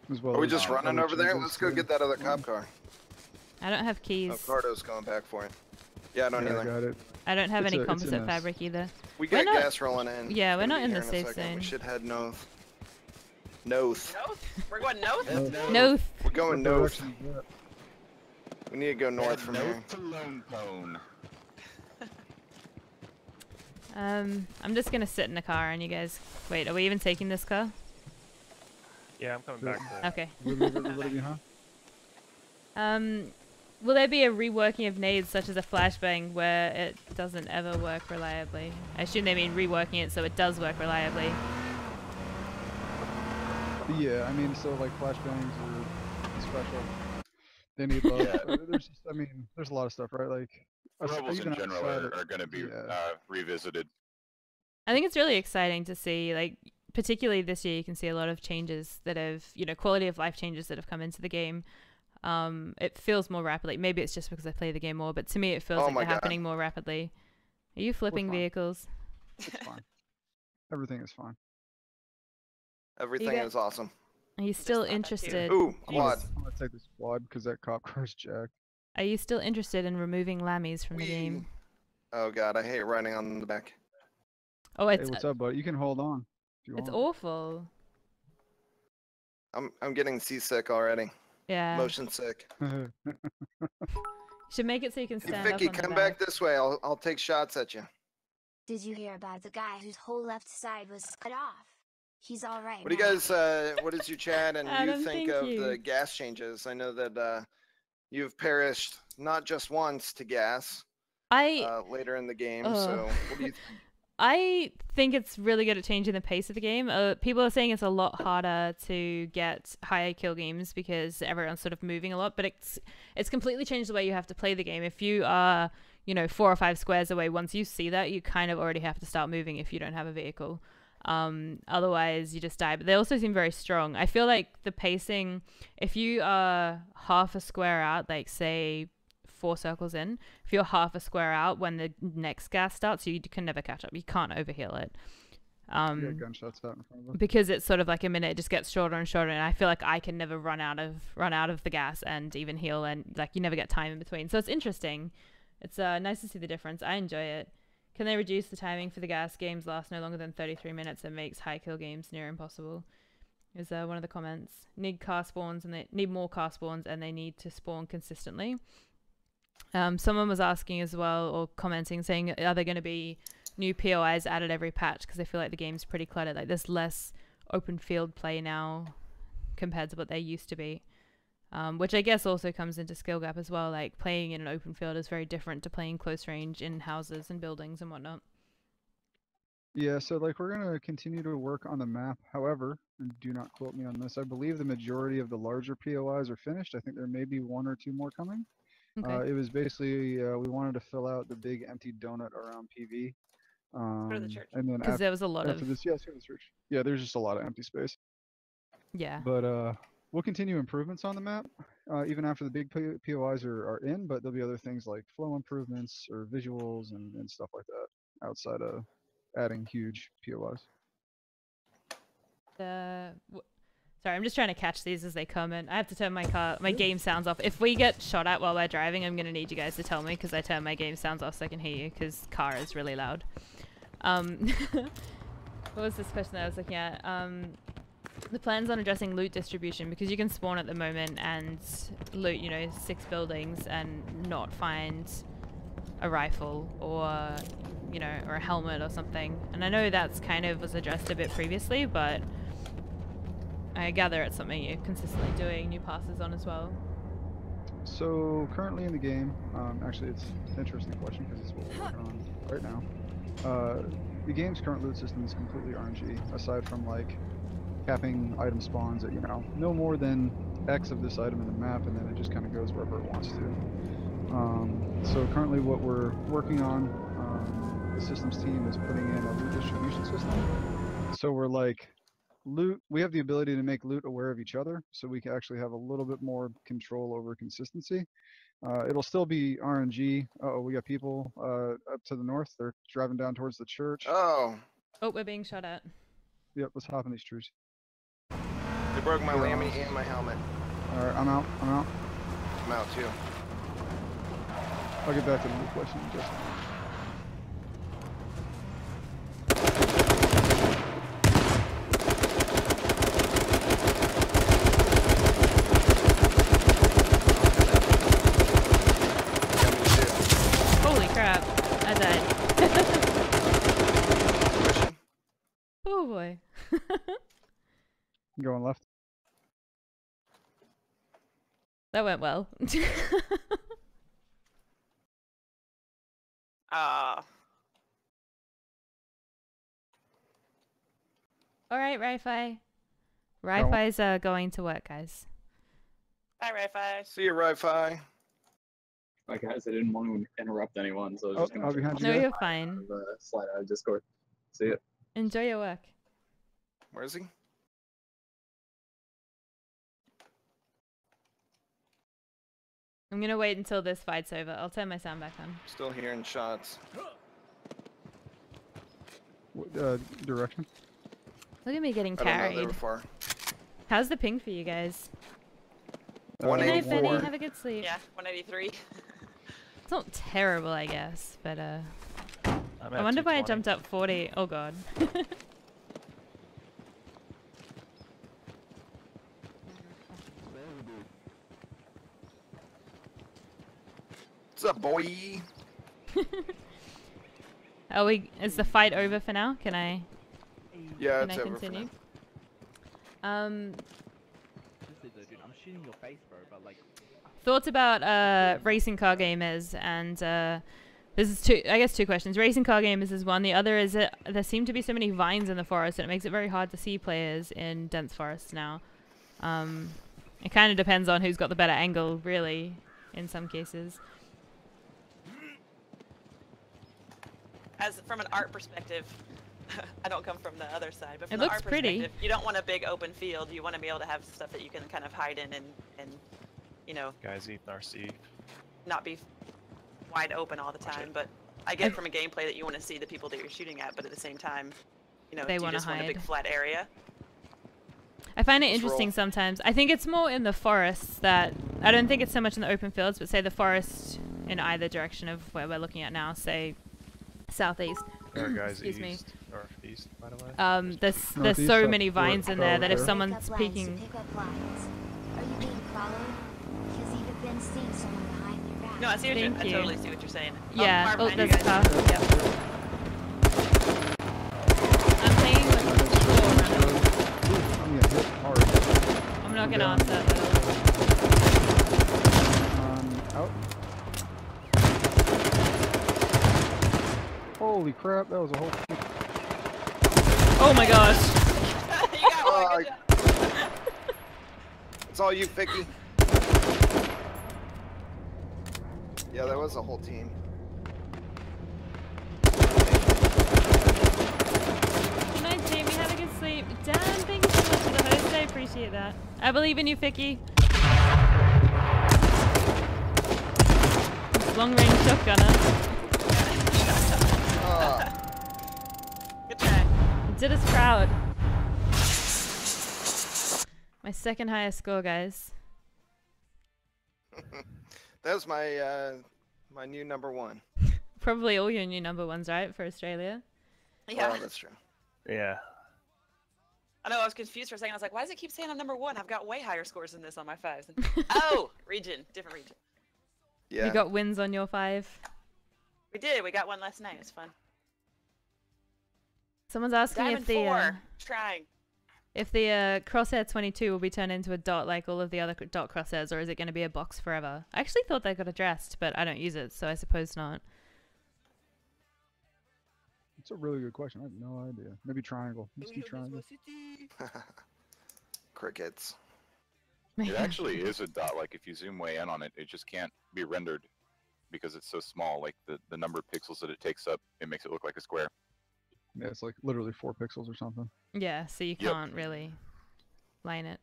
As well Are we as just running other over there? changes Let's go to get that other the cop car. I don't have keys. Oh, Cardo's going back for it. Yeah, I don't Yeah, I either. got it. I don't have It's any a composite mess. fabric either. We We're got not- gas rolling in. Yeah, It's we're gonna not be in here the a safe second. zone. We should head north. North. We're going north? No. We're going What north. direction is that? We need to go north from here. North to Lone Pone. I'm just gonna sit in the car and you guys. Wait, are we even taking this car? Yeah, I'm coming back to Okay. Everybody behind? Will there be a reworking of nades such as a flashbang where it doesn't ever work reliably? I assume they mean reworking it so it does work reliably. Yeah, I mean, so like flashbangs are special. They need love. Yeah. There's just, I mean, there's a lot of stuff, right? Like, Rebels in even general outside are going to be yeah. revisited. I think it's really exciting to see, like, particularly this year, you can see a lot of changes that have, you know, quality of life changes that have come into the game. It feels more rapidly. Maybe it's just because I play the game more, but to me it feels like my they're God. happening more rapidly. Are you flipping fine. vehicles? It's fine. Everything is fine. Everything got- is awesome. Are you still thought that too. interested? Ooh, quad. I'm gonna take this quad because that cop car's jacked. Are you still interested in removing lammies from the Whee! game? Oh god, I hate riding on the back. Oh, Hey, it's what's up, buddy? You can hold on if you it's want. awful. I'm getting seasick already. Yeah. Motion sick. Should make it so you can Hey stand Vicky, up on the come back. back this way. I'll take shots at you. Did you hear about the guy whose whole left side was cut off? He's all right. What do you now. guys? What does you chat and Adam, you think thank of you. the gas changes? I know that you've perished not just once to gas later in the game. So what do you think? I think it's really good at changing the pace of the game. People are saying it's a lot harder to get higher kill games because everyone's sort of moving a lot, but it's completely changed the way you have to play the game. If you are, you know, 4 or 5 squares away, once you see that, you kind of already have to start moving if you don't have a vehicle. Otherwise you just die. But they also seem very strong. I feel like the pacing, if you are half a square out, like say 4 circles in, if you're half a square out when the next gas starts, you can never catch up. You can't overheal it. You got gunshots out in front of us. Because it's sort of like a minute, it just gets shorter and shorter, and I feel like I can never run out of the gas and even heal, and like you never get time in between. So it's interesting. It's nice to see the difference. I enjoy it. Can they reduce the timing for the gas games last no longer than 33 minutes and makes high kill games near impossible? Is one of the comments. Need car spawns, and they need more car spawns, and they need to spawn consistently. Someone was asking as well, or commenting, saying, are there going to be new POIs added every patch? Because I feel like the game's pretty cluttered. Like there's less open field play now compared to what there used to be. Which I guess also comes into skill gap as well. Like playing in an open field is very different to playing close range in houses and buildings and whatnot. Yeah, so like we're gonna continue to work on the map. However, and do not quote me on this, I believe the majority of the larger POIs are finished. I think there may be 1 or 2 more coming. Okay. It was basically we wanted to fill out the big empty donut around PV. Go to the church. And then Because there was a lot after of... this, yeah, go to the church. Yeah, there's just a lot of empty space. Yeah. But we'll continue improvements on the map, even after the big POIs are in, but there'll be other things like flow improvements or visuals and stuff like that outside of adding huge POIs. Sorry, I'm just trying to catch these as they come in. I have to turn my game sounds off. If we get shot at while we're driving, I'm gonna need you guys to tell me because I turn my game sounds off so I can hear you because car is really loud. What was this question that I was looking at? The plans on addressing loot distribution, because you can spawn at the moment and loot, you know, 6 buildings and not find a rifle or, you know, or a helmet or something. And I know that's kind of was addressed a bit previously, but I gather it's something you're consistently doing new passes on as well. So currently in the game, actually it's an interesting question because it's what we're working on right now. The game's current loot system is completely RNG, aside from like capping item spawns at, you know, no more than X of this item in the map, and then it just kind of goes wherever it wants to. So currently what we're working on, the systems team is putting in a loot distribution system. So we're like, we have the ability to make loot aware of each other, so we can actually have a little bit more control over consistency. It'll still be RNG. Uh-oh, we got people up to the north. They're driving down towards the church. Oh, we're being shot at. Yep, let's hop in these trees. They broke my lammy and my helmet. Alright, I'm out. I'm out too. I'll get back to the loot question in just a minute. Holy crap, I died. Oh boy. Going left. That went well. Alright, Ri-Fi. Ri-Fi's going to work, guys. Bye, Ri-Fi. See you, Ri-Fi. Hi guys, I didn't want to interrupt anyone, so I was just going to No, you're fine. slide out of Discord. See ya. Enjoy your work. Where is he? I'm gonna wait until this fight's over. I'll turn my sound back on. Still hearing shots. What direction? Look at me getting I don't know, carried. they were far. How's the ping for you guys? 184. Good night, Benny. Have a good sleep. Yeah, 183. It's not terrible, I guess, but I at wonder why I 220. jumped up 40. Oh god. What's up, boy? Is the fight over for now? Can I? Yeah, Can it's I over for continue? now. I'm shooting your face, bro, but like. Thoughts about racing car gamers, and this is two questions. Racing car gamers is one. The other is that there seem to be so many vines in the forest, and it makes it very hard to see players in dense forests now. It kind of depends on who's got the better angle, really, in some cases. As from an art perspective, I don't come from the other side, but from It the looks art pretty. perspective, you don't want a big open field. You want to be able to have stuff that you can kind of hide in and you know, Guys eating our seed. not be wide open all the time. But I get from a gameplay that you want to see the people that you're shooting at, but at the same time, you know, They do you wanna just want a big hide. flat area? I find it Let's interesting roll. sometimes. I think it's more in the forests that I don't think it's so much in the open fields, but say the forest in either direction of where we're looking at now, say southeast. There are guys Excuse me. east, northeast, by the way. There's Northeast, so up many where- vines in there that if there. someone's Pick up lines to peeking, pick up lines. Are you being followed? Because you've been seeing someone behind your back. No, I see what Thank I you. totally see what you're saying. yeah. car Oh, behind you there's a car. guys. Yep. I'm playing with four runners. I'm gonna hit hard. I'm not gonna down. answer that though. Out. Holy crap, that was a whole. Oh my gosh. You got one, good job. It's all you, Vicky. Yeah, that was a whole team. Good night, Jamie. Have a good sleep. Dan, thank you so much for the host. I appreciate that. I believe in you, Vicky. long range shotgunner. Good try. Did us proud. My second highest score, guys. That was my my new #1. Probably all your new #1s, right, for Australia? Yeah. Well, that's true. Yeah. I know, I was confused for a second. I was like, why does it keep saying I'm #1? I've got way higher scores than this on my 5s. Oh, region. Different region. Yeah. You got wins on your 5? We did. We got one last night. It was fun. Someone's asking Diamond if the 4. Trying. if the crosshair 22 will be turned into a dot like all of the other dot crosshairs, or is it going to be a box forever? I actually thought they got addressed, but I don't use it, so I suppose not. It's a really good question. I have no idea. Maybe triangle. Just do triangle. Crickets. It actually is a dot. Like if you zoom way in on it, it just can't be rendered because it's so small. Like the number of pixels that it takes up, it makes it look like a square. Yeah, it's like literally 4 pixels or something. Yeah, so you Yep. can't really line it.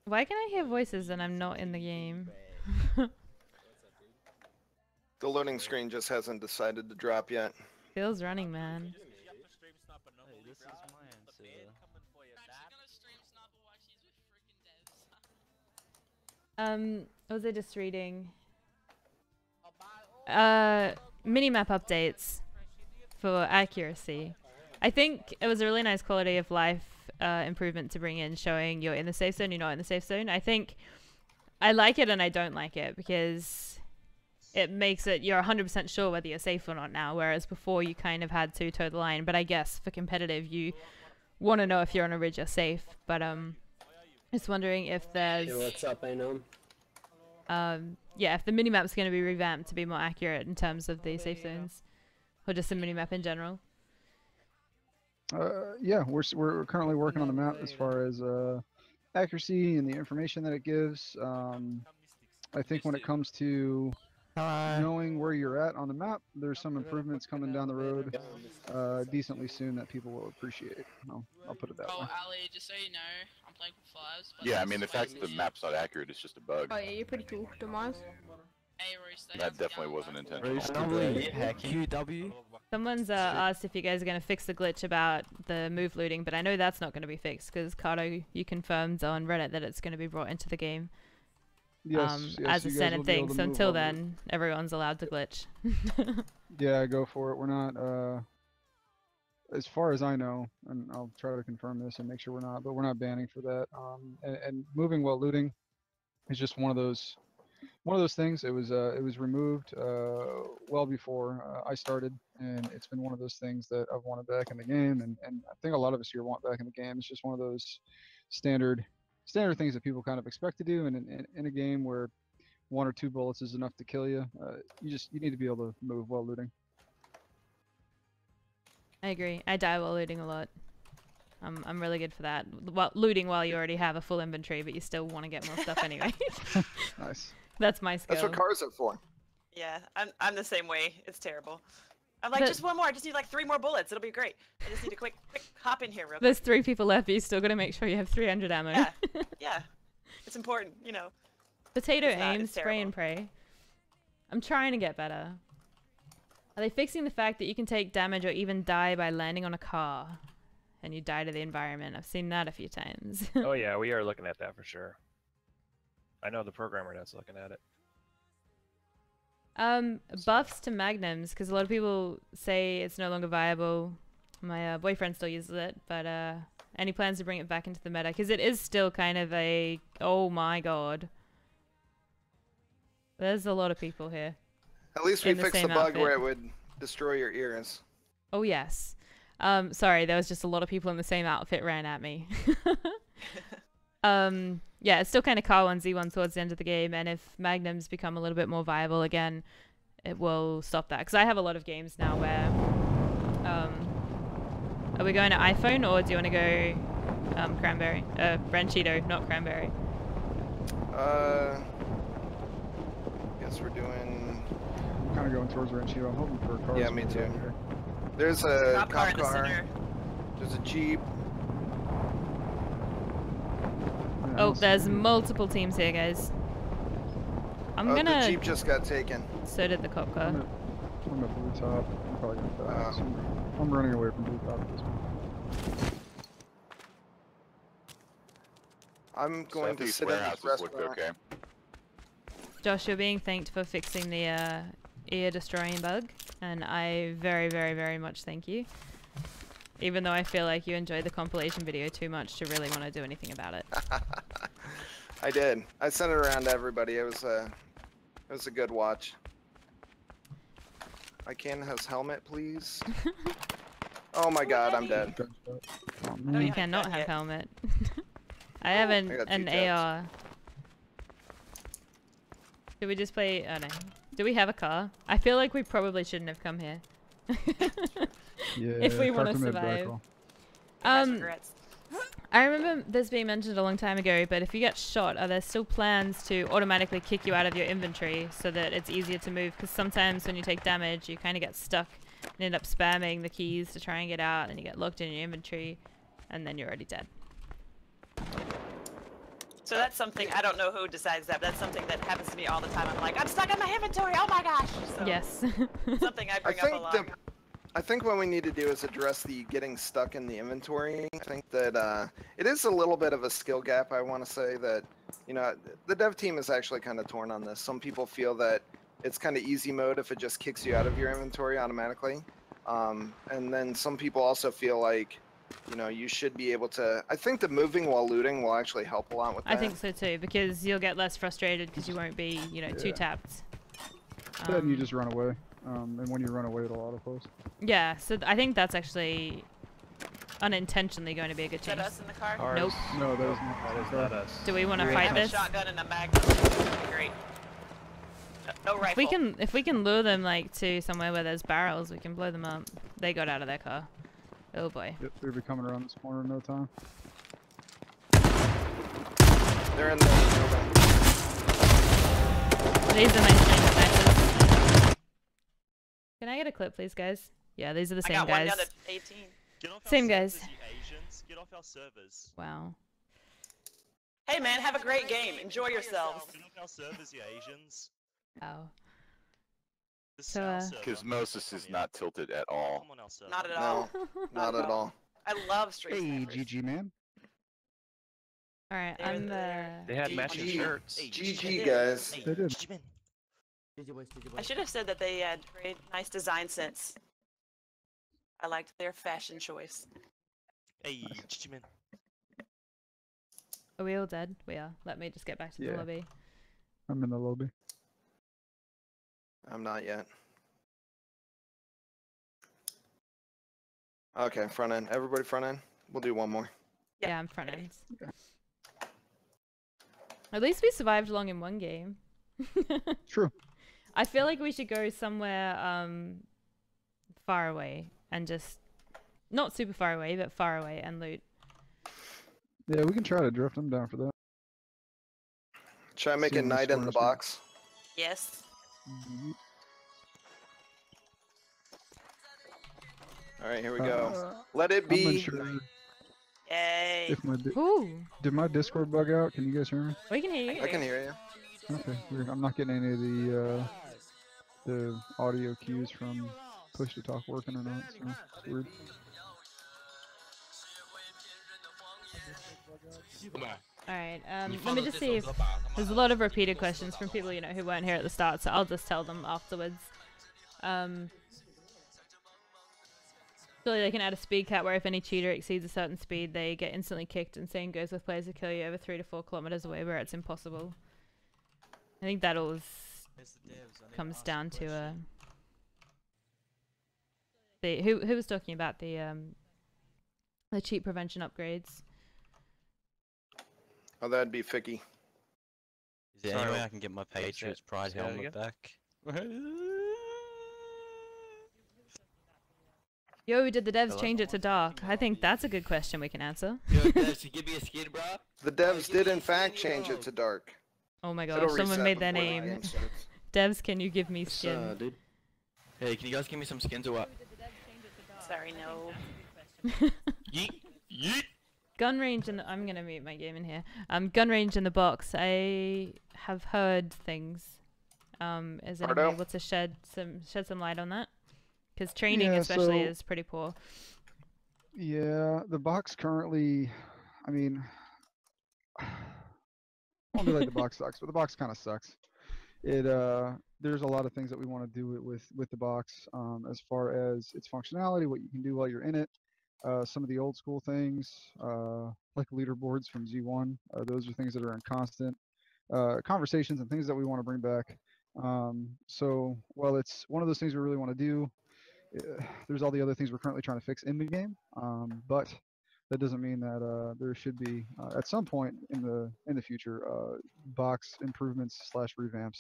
Why can I hear voices and I'm not in the game? The loading screen just hasn't decided to drop yet. Feels running, man. Hey, this is my answer. What was I just reading? Minimap updates for accuracy. I think it was a really nice quality of life improvement to bring in, showing you're in the safe zone, you're not in the safe zone. I think I like it and I don't like it because it makes it you're 100% sure whether you're safe or not now, whereas before you kind of had to toe the line. But I guess for competitive, you want to know if you're on a ridge you're safe. But just wondering if there's Hey, what's up, Anom? yeah, if the minimap's going to be revamped to be more accurate in terms of the safe zones, or just the minimap in general. Yeah, we're currently working on the map as far as accuracy and the information that it gives. I think when it comes to knowing where you're at on the map, there's some improvements coming down the road decently soon that people will appreciate. I'll put it that way. Ali, just so you know, I'm playing with 5s. Yeah, I mean the fact that the map's not accurate is just a bug. Oh yeah, you're pretty cool, Demise. Hey, Royce, That definitely wasn't intentional. QW. Someone's asked if you guys are going to fix the glitch about the move looting, but I know that's not going to be fixed because Cardo, you confirmed on Reddit that it's going to be brought into the game Yes, as a you guys standard will be able thing. to So move until all then, everyone's allowed to glitch. Yeah, go for it. We're not, as far as I know, and I'll try to confirm this and make sure we're not, but we're not banning for that. And moving while looting is just one of those things. It was removed well before I started, and it's been one of those things that I've wanted back in the game, and I think a lot of us here want back in the game. It's just one of those standard things that people kind of expect to do, and in a game where 1 or 2 bullets is enough to kill you, you need to be able to move while looting. I agree. I die while looting a lot. I'm really good for that. Looting while you already have a full inventory, but you still want to get more stuff anyway. Nice. That's my skill. That's what cars are for. Yeah, I'm the same way. It's terrible. I'm like, But- just one more. I just need like 3 more bullets. It'll be great. I just need to quick hop in here real quick. There's 3 people left, but you still got to make sure you have 300 ammo. Yeah, yeah. It's important, you know. Potato It's not- aim, it's spray terrible. and pray. I'm trying to get better. Are they fixing the fact that you can take damage or even die by landing on a car and you die to the environment? I've seen that a few times. Oh yeah, we are looking at that for sure. I know the programmer that's looking at it. Buffs to magnums, because a lot of people say it's no longer viable. My boyfriend still uses it, but any plans to bring it back into the meta? Because it is still kind of a, oh my god. There's a lot of people here. At least we in the fixed the same bug where outfit. it would destroy your ears. Oh yes. Sorry, there was just a lot of people in the same outfit ran at me. Yeah, it's still kind of K1Z1 towards the end of the game, and if magnums become a little bit more viable again, it will stop that. Because I have a lot of games now where, are we going to iPhone or do you want to go cranberry? Ranchito, not cranberry. Guess we're doing. I'm kind of going towards Ranchito. I'm hoping for a car. Yeah, me too. There's a Cop car cop in the car. center. There's a Jeep. Oh, there's multiple teams here, guys. I'm Oh, gonna. the Jeep just got taken. So did the cop car. I'm at blue top. I'm probably gonna die. So I'm running away from blue top at this point. I'm going to Southeast sit in this warehouses looked restaurant. okay. Josh, you're being thanked for fixing the ear destroying bug, and I very, very, very much thank you. Even though I feel like you enjoyed the compilation video too much to really want to do anything about it. I did. I sent it around to everybody. It was a good watch. Ican has helmet, please. Oh my God, I'm dead. You cannot have helmet. I have an AR. Should we just play? Oh no. Do we have a car? I feel like we probably shouldn't have come here. Yeah, if we want to Parker made a bad survive. call. I remember this being mentioned a long time ago, but if you get shot, are there still plans to automatically kick you out of your inventory so that it's easier to move? Because sometimes when you take damage, you kind of get stuck and end up spamming the keys to try and get out, and you get locked in your inventory, and then you're already dead. So that's something, I don't know who decides that, but that's something that happens to me all the time. I'm like, I'm stuck in my inventory, oh my gosh! So, yes. something I bring up a lot. I think what we need to do is address the getting stuck in the inventory. I think that it is a little bit of a skill gap. I want to say that, you know, the dev team is actually kind of torn on this. Some people feel that it's kind of easy mode if it just kicks you out of your inventory automatically. And then some people also feel like, you know, you should be able to. I think the moving while looting will actually help a lot with that. I think so too, because you'll get less frustrated because you won't be, you know, too tapped. Then you just run away. And when you run away, it'll auto-close. Yeah, so I think that's actually unintentionally going to be a good Is that change. us in the car? Nope. No, that is not us. Do we want to I fight have this? a shotgun and a magnum. That'd be great. No rifle. If we can lure them like to somewhere where there's barrels, we can blow them up. They got out of their car. Oh boy. Yep, they'll be coming around this corner in no time. They're in the building. These are my same matches. Can I get a clip, please, guys? Yeah, these are the same I got guys. one down to 18. Get off our Same servers, guys. you Asians. Get off our servers. Wow. Hey man, have a great game. Enjoy yourselves. Get off our servers, you Asians. Wow. So, Cosmosis is not tilted at all. Not at all. No, not at all. I love Street Hey, Snipers. GG, man. All right, They're I'm They had matching shirts. GG, guys. They did. I should have said that they had great, nice design sense. I liked their fashion choice. Hey, GG, man. Are we all dead? We are. Let me just get back to the Yeah. lobby. I'm in the lobby. I'm not yet. Okay, front end. Everybody front end. We'll do one more. Yeah, I'm front end. At least we survived long in one game. True. I feel like we should go somewhere far away and just not super far away, but far away and loot. Yeah, we can try to drift them down for that. Should I make See a what night in the scores are. box? Yes. All right, here we go. Let it I'm be. unsure Yay. if my Ooh. did my Discord bug out? Can you guys hear me? We can hear you. I can hear you. Okay, weird. I'm not getting any of the audio cues from push to talk working or not. So it's weird. Alright, let me just see if there's a lot of repeated questions from people, you know, who weren't here at the start, so I'll just tell them afterwards. Surely they can add a speed cap where if any cheater exceeds a certain speed, they get instantly kicked, and same goes with players who kill you over 3 to 4 kilometers away where it's impossible. I think that all comes down to who was talking about the cheat prevention upgrades. Oh, that'd be Ficky. Is there any way I can get my Patriots Pride helmet back? Yo, did the devs change it to dark? I think that's a good question we can answer. Yo, devs, give me a skin, bro. The devs did in fact change it to dark. Oh my It'll gosh, someone reset made their before the name. game starts. Devs, can you give me skin? Dude. Hey, can you guys give me some skins or what? Sorry, no. Yeet. Yeet. Gun range in I'm gonna mute my game in here. Gun range in the box. I have heard things Is anyone Pardo? able to shed some light on that? Because training, Yeah, especially, so- is pretty poor. Yeah, the box currently, I mean, I won't be like the box sucks, but the box kind of sucks. There's a lot of things that we want to do with the box, as far as its functionality, what you can do while you're in it. Some of the old school things, like leaderboards from Z1, those are things that are in constant conversations and things that we want to bring back. So while it's one of those things we really want to do, there's all the other things we're currently trying to fix in the game. But that doesn't mean that there should be at some point in the future box improvements / revamps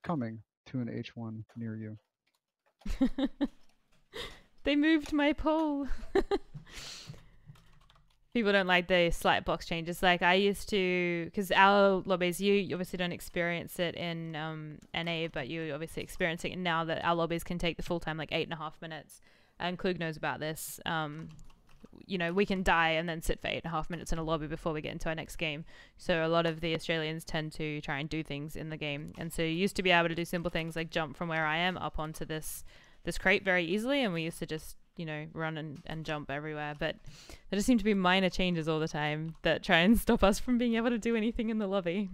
coming to an H1 near you. They moved my poll. People don't like the slight box changes. Like I used to, because our lobbies, you obviously don't experience it in NA, but you obviously experiencing it now that our lobbies can take the full time, like 8.5 minutes. And Klug knows about this. You know, we can die and then sit for 8.5 minutes in a lobby before we get into our next game. So a lot of the Australians tend to try and do things in the game. And so you used to be able to do simple things like jump from where I am up onto this crate very easily, and we used to just, you know, run and jump everywhere. But there just seem to be minor changes all the time that try and stop us from being able to do anything in the lobby.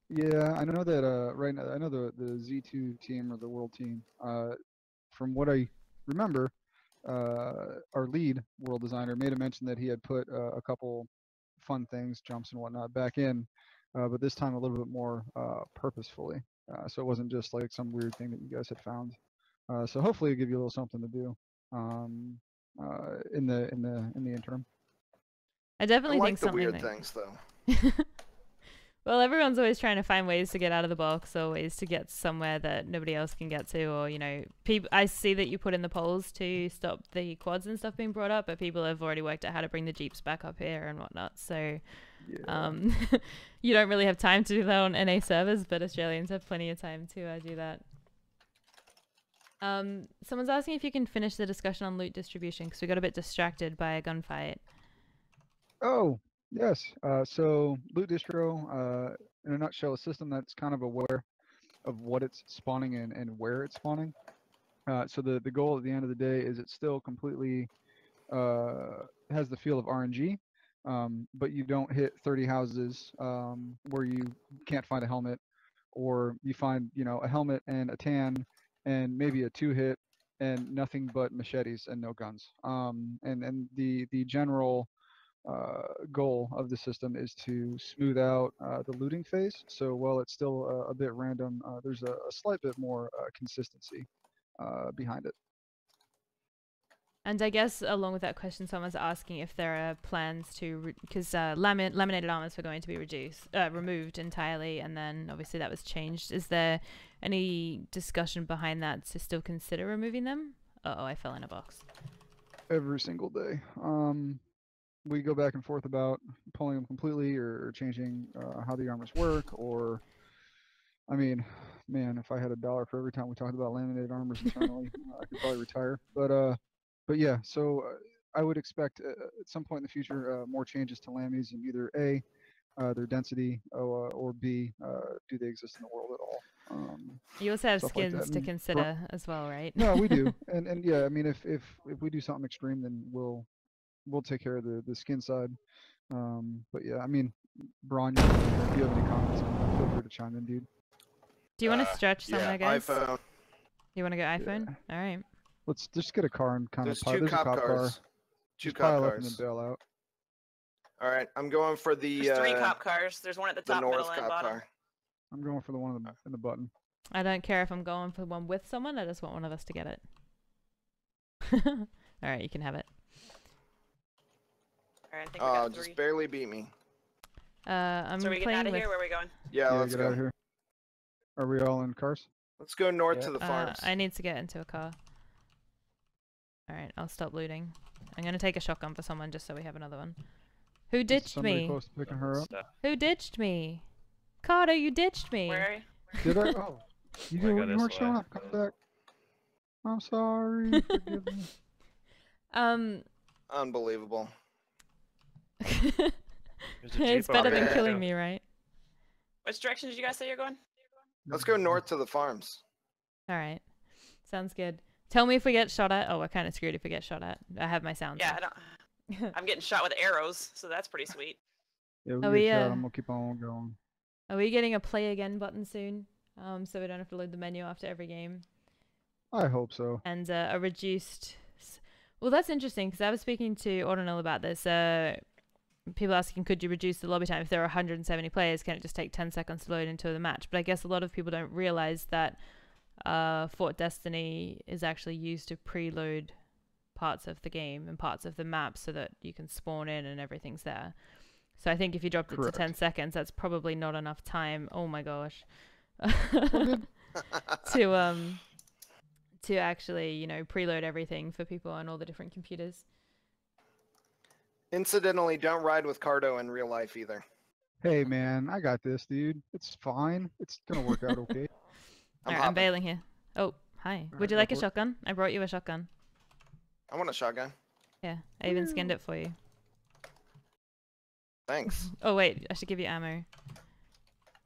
Yeah, I know that right now, I know the Z2 team or the world team, from what I remember, our lead world designer made a mention that he had put a couple fun things, jumps and whatnot, back in, but this time a little bit more purposefully. So it wasn't just like some weird thing that you guys had found. So hopefully it'll give you a little something to do in the interim. I definitely I think like the something weird that... things though. Well, everyone's always trying to find ways to get out of the box or ways to get somewhere that nobody else can get to, or, you know, I see that you put in the polls to stop the quads and stuff being brought up, but people have already worked out how to bring the jeeps back up here and whatnot. So you don't really have time to do that on NA servers, but Australians have plenty of time to do that. Someone's asking if you can finish the discussion on loot distribution because we got a bit distracted by a gunfight. Oh, yes. So loot distro, in a nutshell, a system that's kind of aware of what it's spawning and where it's spawning. So the goal at the end of the day is it still completely has the feel of RNG, but you don't hit 30 houses where you can't find a helmet, or you find, you know, a helmet and a tan and maybe a 2-hit and nothing but machetes and no guns. And the general goal of the system is to smooth out the looting phase. So while it's still a bit random, there's a slight bit more consistency behind it. And I guess along with that question, someone's asking if there are plans to, because laminated armors were going to be removed entirely, and then obviously that was changed. Is there any discussion behind that to still consider removing them? Uh-oh, I fell in a box. Every single day. We go back and forth about pulling them completely or changing how the armors work, or, I mean, man, if I had $1 for every time we talked about laminated armors internally, I could probably retire. But yeah, so I would expect at some point in the future more changes to lamis, in either A, their density, or B, do they exist in the world at all? You also have Stuff like skins that. to And consider as well, right? no, we do, and yeah, I mean, if we do something extreme, then we'll take care of the skin side. But yeah, I mean, Braun, if you have any comments on that, feel free to chime in, dude. Do you want to stretch somewhere, guys? iPhone. You want to go iPhone? Yeah. All right. Let's just get a car and kind There's of pile. two There's a cop cop car. cars. Two Just cop pile cars. up and then bail out. All right, I'm going for the There's 3 cop cars. There's one at the top, north middle, and cop bottom. car. I'm going for the one in the button. I don't care if I'm going for one with someone. I just want one of us to get it. All right, you can have it. All right, I think we got 3. Just barely beat me. I'm So are we getting playing out of with... here? Where are we going? Yeah, let's get go. out of here. Are we all in cars? Let's go north to the farms. I need to get into a car. All right, I'll stop looting. I'm gonna take a shotgun for someone just so we have another one. Who ditched Somebody me? close to picking her up. Who ditched me? Carter, you ditched me. Where are you? Did I? Oh, you weren't showing up. Come back. I'm sorry. Forgive me. Unbelievable. It's better than killing me, right? Which direction did you guys say you're going? Let's go north to the farms. All right. Sounds good. Tell me if we get shot at. Oh, we're kind of screwed if we get shot at. I have my sounds Yeah, off. I don't. I'm getting shot with arrows, so that's pretty sweet. Yeah, Are we we, get shot. I'm gonna keep on going. Are we getting a play again button soon? So we don't have to load the menu after every game. I hope so. And a reduced. Well, that's interesting because I was speaking to Ordinal about this. People asking, could you reduce the lobby time if there are 170 players? Can it just take 10 seconds to load into the match? But I guess a lot of people don't realize that Fort Destiny is actually used to preload parts of the game and parts of the map so that you can spawn in and everything's there. So I think if you dropped it to 10 seconds, that's probably not enough time. Oh my gosh. to actually, you know, preload everything for people on all the different computers. Incidentally, don't ride with Cardo in real life either. Hey man, I got this, dude. It's fine. It's gonna work out okay. Alright, I'm bailing here. Oh, hi. Would you like a shotgun? I brought you a shotgun. I want a shotgun. Yeah, I even skinned it for you. Thanks. Oh wait, I should give you ammo.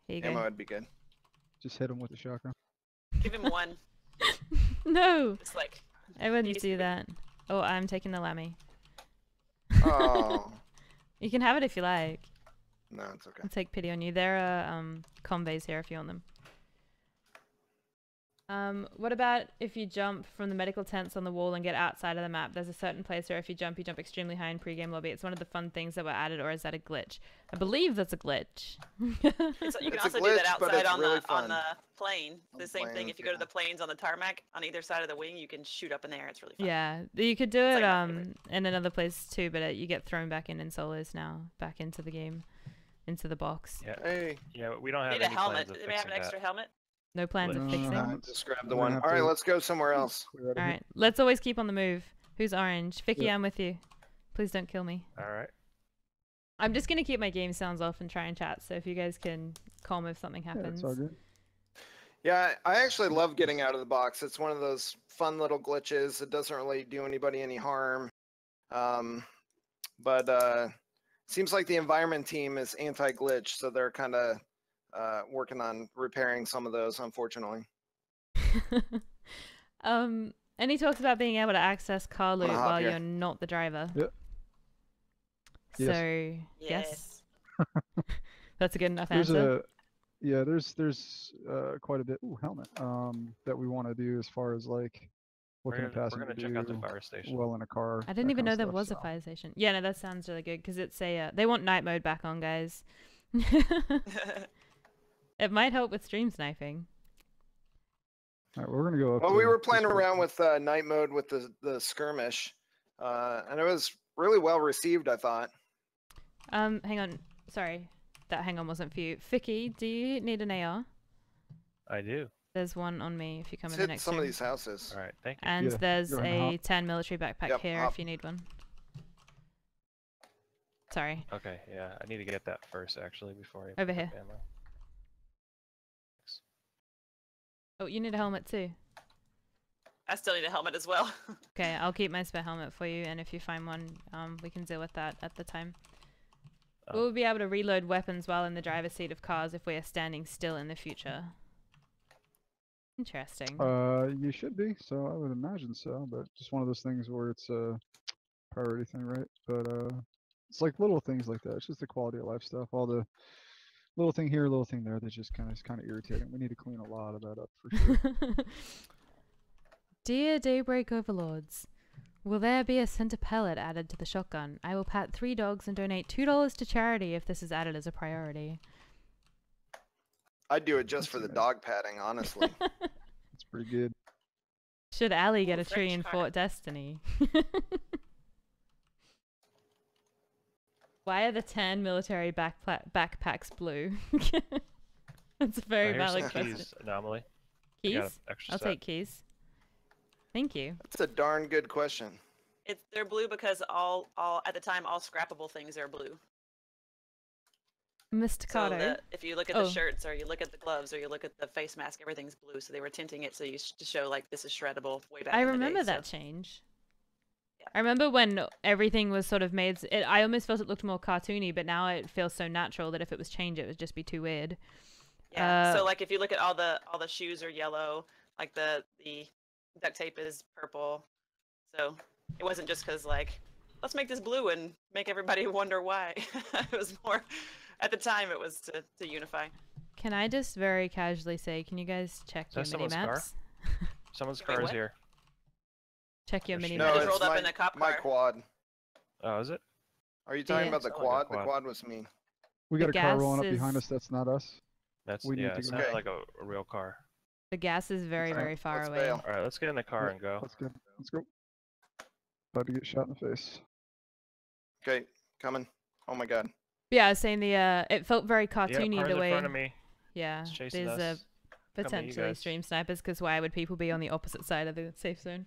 Here you Ammo go. would be good. Just hit him with a shotgun. Give him one. No! It's like, I wouldn't do that. Oh, I'm taking the lammy. Oh. You can have it if you like. No, it's okay. I'll take pity on you. There are combos here if you want them. What about if you jump from the medical tents on the wall and get outside of the map? There's a certain place where if you jump extremely high in pre-game lobby. It's one of the fun things that were added, or is that a glitch? I believe that's a glitch. you can also do that outside on the plane. The same thing. If you go to the planes on the tarmac on either side of the wing, you can shoot up in the air. It's really fun. Yeah, you could do it in another place too, but you get thrown back in solos now, back into the game, into the box. Yeah. Hey. Yeah, we don't have Need any a helmet. plans of Do they have an fixing extra that. helmet? No plans of fixing. Just grab the one. All right, let's go somewhere else. All right, let's always keep on the move. Who's orange? Vicky, I'm with you. Please don't kill me. All right. I'm just gonna keep my game sounds off and try and chat. So if you guys can call me if something happens. Yeah, it's all good. Yeah, I actually love getting out of the box. It's one of those fun little glitches. It doesn't really do anybody any harm. But seems like the environment team is anti-glitch, so they're kind of working on repairing some of those, unfortunately. And he talks about being able to access car loot hop while here. you're not the driver. Yep. So yes. That's a good enough There's answer. there's quite a bit. Ooh, helmet. That we want to do as far as like what can a passenger gonna do check out the fire station. well in a car. I didn't that even kind know of there stuff, was a so. fire station. Yeah, no, that sounds really good because it's a they want night mode back on, guys. It might help with stream sniping. All right, we're gonna go up. Well, to we were this playing one. around with night mode with the skirmish, and it was really well received, I thought. Hang on. Sorry. That hang on wasn't for you. Vicky, do you need an AR? I do. There's one on me if you come Let's in the hit next some of room. these houses. All right, thank you. And Yeah, there's go ahead and a hop. 10 military backpack Yep, here hop. if you need one. Sorry. Okay, yeah, I need to get that first actually before I Over pick up here. ammo. Oh, you need a helmet too. I still need a helmet as well. Okay, I'll keep my spare helmet for you, and if you find one, we can deal with that at the time. We'll be able to reload weapons while in the driver's seat of cars if we are standing still in the future. Interesting. You should be. So I would imagine so, but just one of those things where it's a priority thing, right? But it's like little things like that. It's just the quality of life stuff. All the little thing here, little thing there. That just kind of irritating. We need to clean a lot of that up for sure. Dear Daybreak Overlords, will there be a center pellet added to the shotgun? I will pat 3 dogs and donate $2 to charity if this is added as a priority. I'd do it just for the dog patting, honestly. It's pretty good. Should Allie get a French tree in fry. Fort Destiny? Why are the 10 military backpacks blue? That's a very Here's valid some question. keys, Anomaly. I got Keys? an extra I'll set. take keys. Thank you. That's a darn good question. They're blue because all at the time all scrappable things are blue. Mr. So Carter. if you look at the shirts or you look at the gloves or you look at the face mask, everything's blue. So they were tinting it so to show like this is shreddable way back. I in the remember day, that so. change. I remember when everything was sort of made. I almost felt it looked more cartoony, but now it feels so natural that if it was changed, it would just be too weird. Yeah. So like if you look at all the shoes are yellow, like the duct tape is purple. So it wasn't just because like let's make this blue and make everybody wonder why. It was more at the time it was to unify. Can I just very casually say, can you guys check your mini maps? Someone's car is here. Check your mini No, maps. it's rolled up in a cop my car. quad. Oh, is it? Are you talking Yeah. about the Sounds like a quad? The quad. quad was me. We The got a car gas rolling up is- behind us. That's not us. That's We need yeah. to It go. sounded Okay. like a real car. The gas is very, Okay, very far let's away. bail. All right, let's get in the car and go. Let's go. Let's go. About to get shot in the face. Okay, coming. Oh my god. Yeah, I was saying it felt very Yeah, cartoony car's the in way. front of me. Yeah, It's chasing there's us. Come at you potentially guys. stream snipers because why would people be on the opposite side of the safe zone?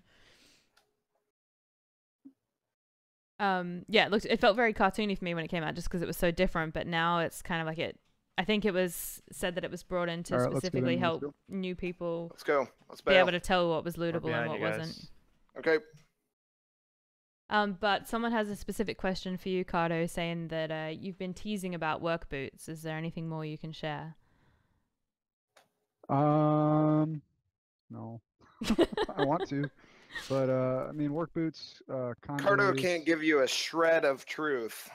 Yeah, it felt very cartoony for me when it came out just because it was so different, but now it's kind of like I think it was said that it was brought in to All right, let's get specifically in, let's help go. new people Let's go. Let's be bail. able to tell what was We're lootable and behind what you guys. wasn't. Okay. But someone has a specific question for you, Cardo, saying that you've been teasing about work boots. Is there anything more you can share? No. I want to, but I mean, work boots. Cardo convoys. can't give you a shred of truth.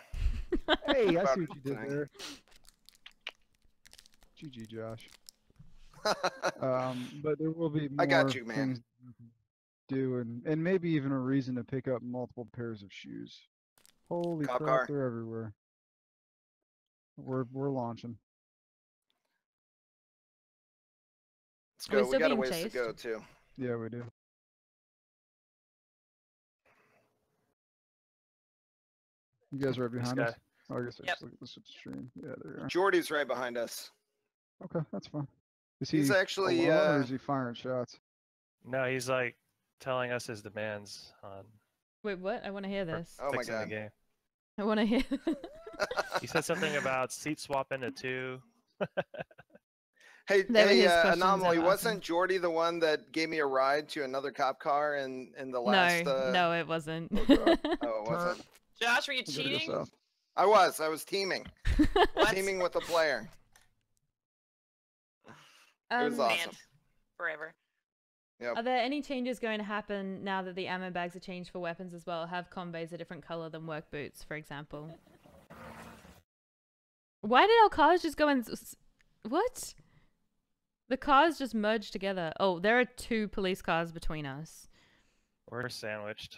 Hey, I about see what you did everything. there. GG, Josh. But there will be more I got you, man. things you can do, and maybe even a reason to pick up multiple pairs of shoes. Holy Cop crap, car. they're everywhere. We're launching. Let's Are we go. We still got a being ways to chased? go too. Yeah, we do. You guys are right behind us. guy. Oh, I guess I Yep. just look at this stream. Yeah, there you are. Jordy's right behind us. Okay, that's fine. Is He's he actually, alone, or is he firing shots? No, he's like telling us his demands on Wait, what? I want to hear for this. Oh my fixing the god. game. I want to hear. He said something about seat swapping to 2. Hey, They were his questions Anomaly, I'm wasn't asking. Jordy the one that gave me a ride to another cop car in the last? No, it wasn't. Oh, it wasn't. Josh, were you We gotta go cheating? south. I was teaming. What? Teaming with a player. It was awesome. Man, forever. Yep. Are there any changes going to happen now that the ammo bags are changed for weapons as well? Have convoys a different color than work boots, for example? Why did our cars just go in? What? The cars just merged together. Oh, there are 2 police cars between us. We're sandwiched.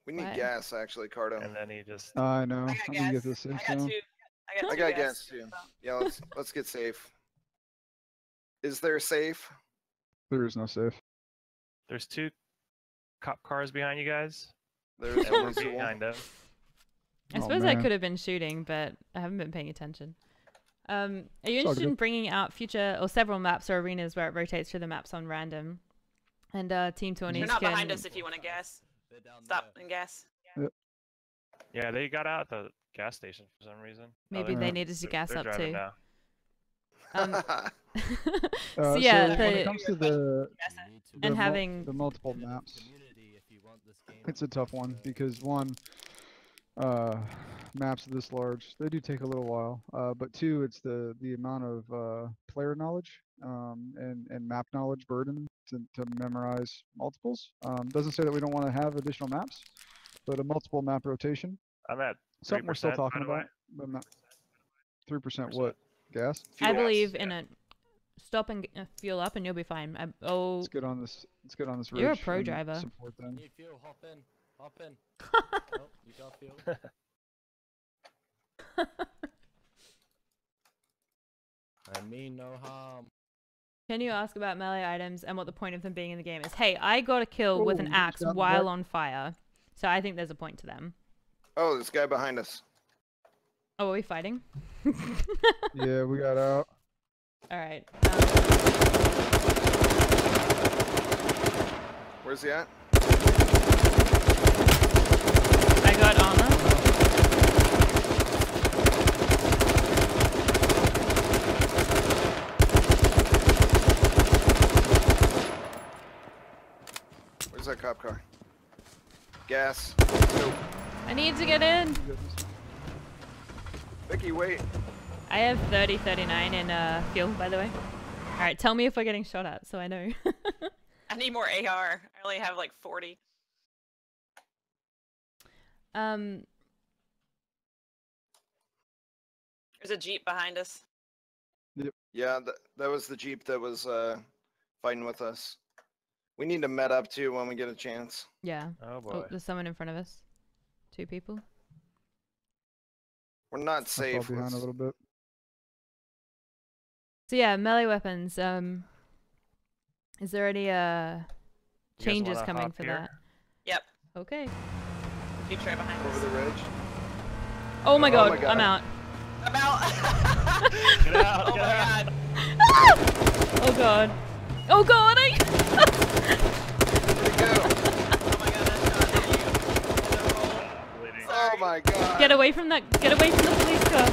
We need What? gas, actually, Cardo. And then he just I know. I got I'm gonna get gas. this safe I got zone. 2. I got gas too. Yeah, let's get safe. Is there safe? There is no safe. there's 2 cop cars behind you guys. There's And we're visual. behind them. I Oh, suppose I man. could have been shooting, but I haven't been paying attention. Are you all interested in good. bringing out future or several maps or arenas where it rotates through the maps on random? And Team 20s They're not can... behind us if you want to gas. Stop and gas. Yeah, they got out at the gas station for some reason. Maybe they're- they needed to they're- gas they're up driving too. now. So yeah, so when it comes to the and mul- having the multiple maps, it's a tough one because one, maps this large, they do take a little while. But 2, it's the amount of player knowledge and map knowledge burden to memorize multiples. Doesn't say that we don't want to have additional maps, but a multiple map rotation, I'm at 3%, something we're still by talking the way. about. But not 3% what? Gas? I Fuel. believe in it. Stop and fuel up, and you'll be fine. Oh, Let's get on this. Let's get on this. You're a ridge pro and driver. Support them. Need fuel, hop in. Hop in. Oh, you got fuel. I mean no harm. can you ask about melee items and what the point of them being in the game is? Hey, I got a kill with Oh, an you axe shot while that? on fire, so I think there's a point to them. Oh, this guy behind us. Oh, are we fighting? Yeah, we got out. All right. Where's he at? I got armor. Where's that cop car? Gas. Let's go. I need to get in. Vicky, wait. I have 39 in fuel, by the way. All right, tell me if we're getting shot at, so I know. I need more AR. I only have like 40. There's a Jeep behind us. Yep. Yeah, that was the Jeep that was fighting with us. We need to met up too when we get a chance. Yeah. Oh boy. Oh, there's someone in front of us. 2 people. We're not I'll fall safe. behind a little bit. So yeah, melee weapons. Is there any You guys changes wanna coming hop for here? that? Yep. Okay. Jeep's right behind Over us. the ridge. Oh my god, my God. I'm out. I'm out. Get out! Oh Get my out! god. Oh god. Oh god, Where'd it go? Oh my god, that's not you. Bleeding. Oh my god. Get away from that. Get away from the police car.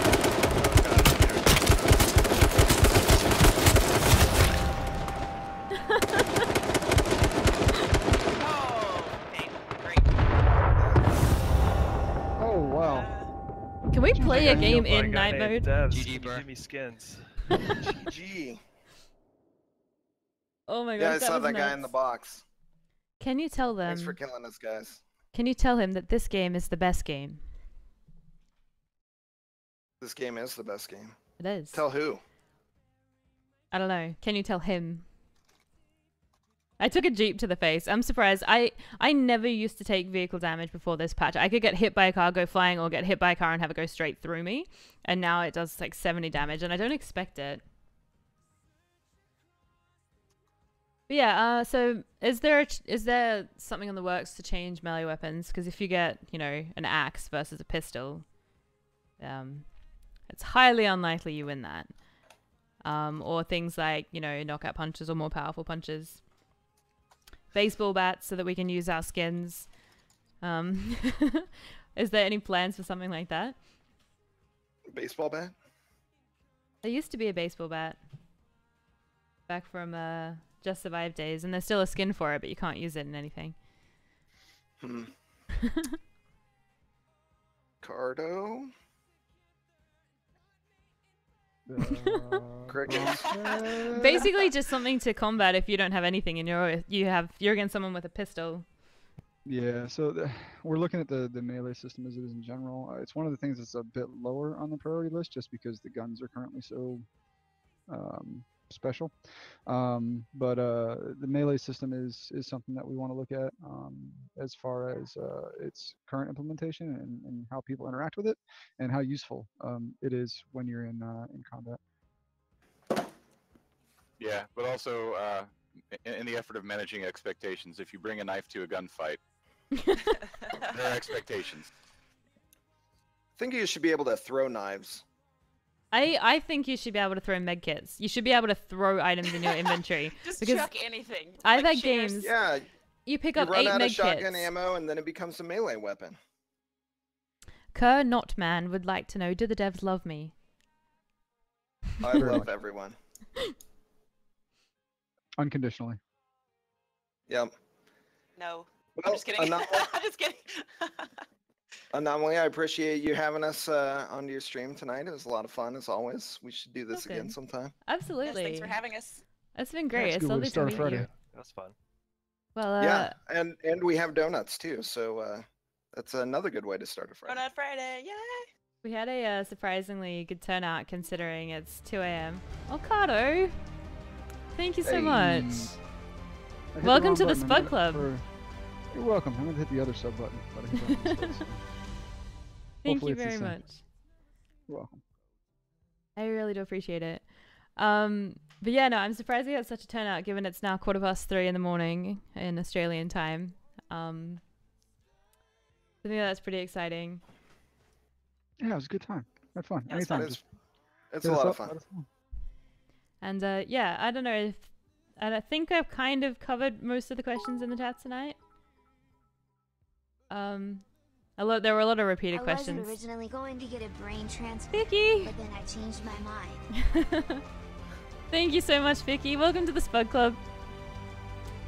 Oh, okay, great. Oh wow. Can we play a Got game killed by a in guy night named mode? Devs. GG, Can you bro. give me skins. GG. Oh my Yeah, gosh, I that saw was that guy in the nuts. box. Can you tell Thanks for them? killing us, guys. Can you tell him that this game is the best game? This game is the best game. It is. Tell who? I don't know. Can you tell him? I took a Jeep to the face. I'm surprised. I never used to take vehicle damage before this patch. I could get hit by a car, go flying, or get hit by a car and have it go straight through me. And now it does like 70 damage, and I don't expect it. But yeah, so is there something in the works to change melee weapons? Because if you get, you know, an axe versus a pistol, it's highly unlikely you win that. Or things like, you know, knockout punches or more powerful punches. Baseball bats so that we can use our skins. Is there any plans for something like that? Baseball bat? There used to be a baseball bat back from Just Survive days, and there's still a skin for it, but you can't use it in anything. Cardo? Cricket? Basically, just something to combat if you don't have anything, and you're against someone with a pistol. Yeah, so we're looking at the melee system as it is in general. It's one of the things that's a bit lower on the priority list just because the guns are currently so special. But the melee system is something that we want to look at as far as its current implementation and how people interact with it and how useful it is when you're in combat. Yeah, but also in the effort of managing expectations, if you bring a knife to a gunfight, there are expectations. I think you should be able to throw knives. I think you should be able to throw medkits. You should be able to throw items in your inventory. Just because chuck anything. I've Like had chairs. games. Yeah, You pick you up run 8 out of shotgun medkits. ammo and then it becomes a melee weapon. Kerr Notman would like to know, do the devs love me? I Very love much. everyone. Unconditionally. Yep. No. Well, I'm just kidding. Anomaly, I'm just kidding. Anomaly, I appreciate you having us onto your stream tonight. It was a lot of fun, as always. We should do this again Welcome. sometime. Absolutely. Yes, thanks for having us. It's been great. it's a It's good way to lovely to start a meet Friday. you. That's fun. Well, Yeah, and we have donuts too, so that's another good way to start a Friday. Donut Friday, yay! we had a surprisingly good turnout considering it's 2 a.m. Ocado, thank you so Hey. much. I hit the Welcome wrong to the button. Spud Club. You're welcome. I'm going to hit the other sub button. But I hit that one instead, so Thank hopefully you it's the very same. much. You're welcome. I really do appreciate it. But yeah, no, I'm surprised we had such a turnout given it's now 3:15 in the morning in Australian time. I think that's pretty exciting. Yeah, it was a good time. Had fun. Yeah, it was Anytime. fun. Just It's hit a us lot up, of fun. let us know. And yeah, I don't know if I think I've kind of covered most of the questions in the chat tonight. There were a lot of repeated I questions. wasn't originally going to get a brain transplant, Vicky! but then I changed my mind. Thank you so much, Vicky. Welcome to the Spud Club.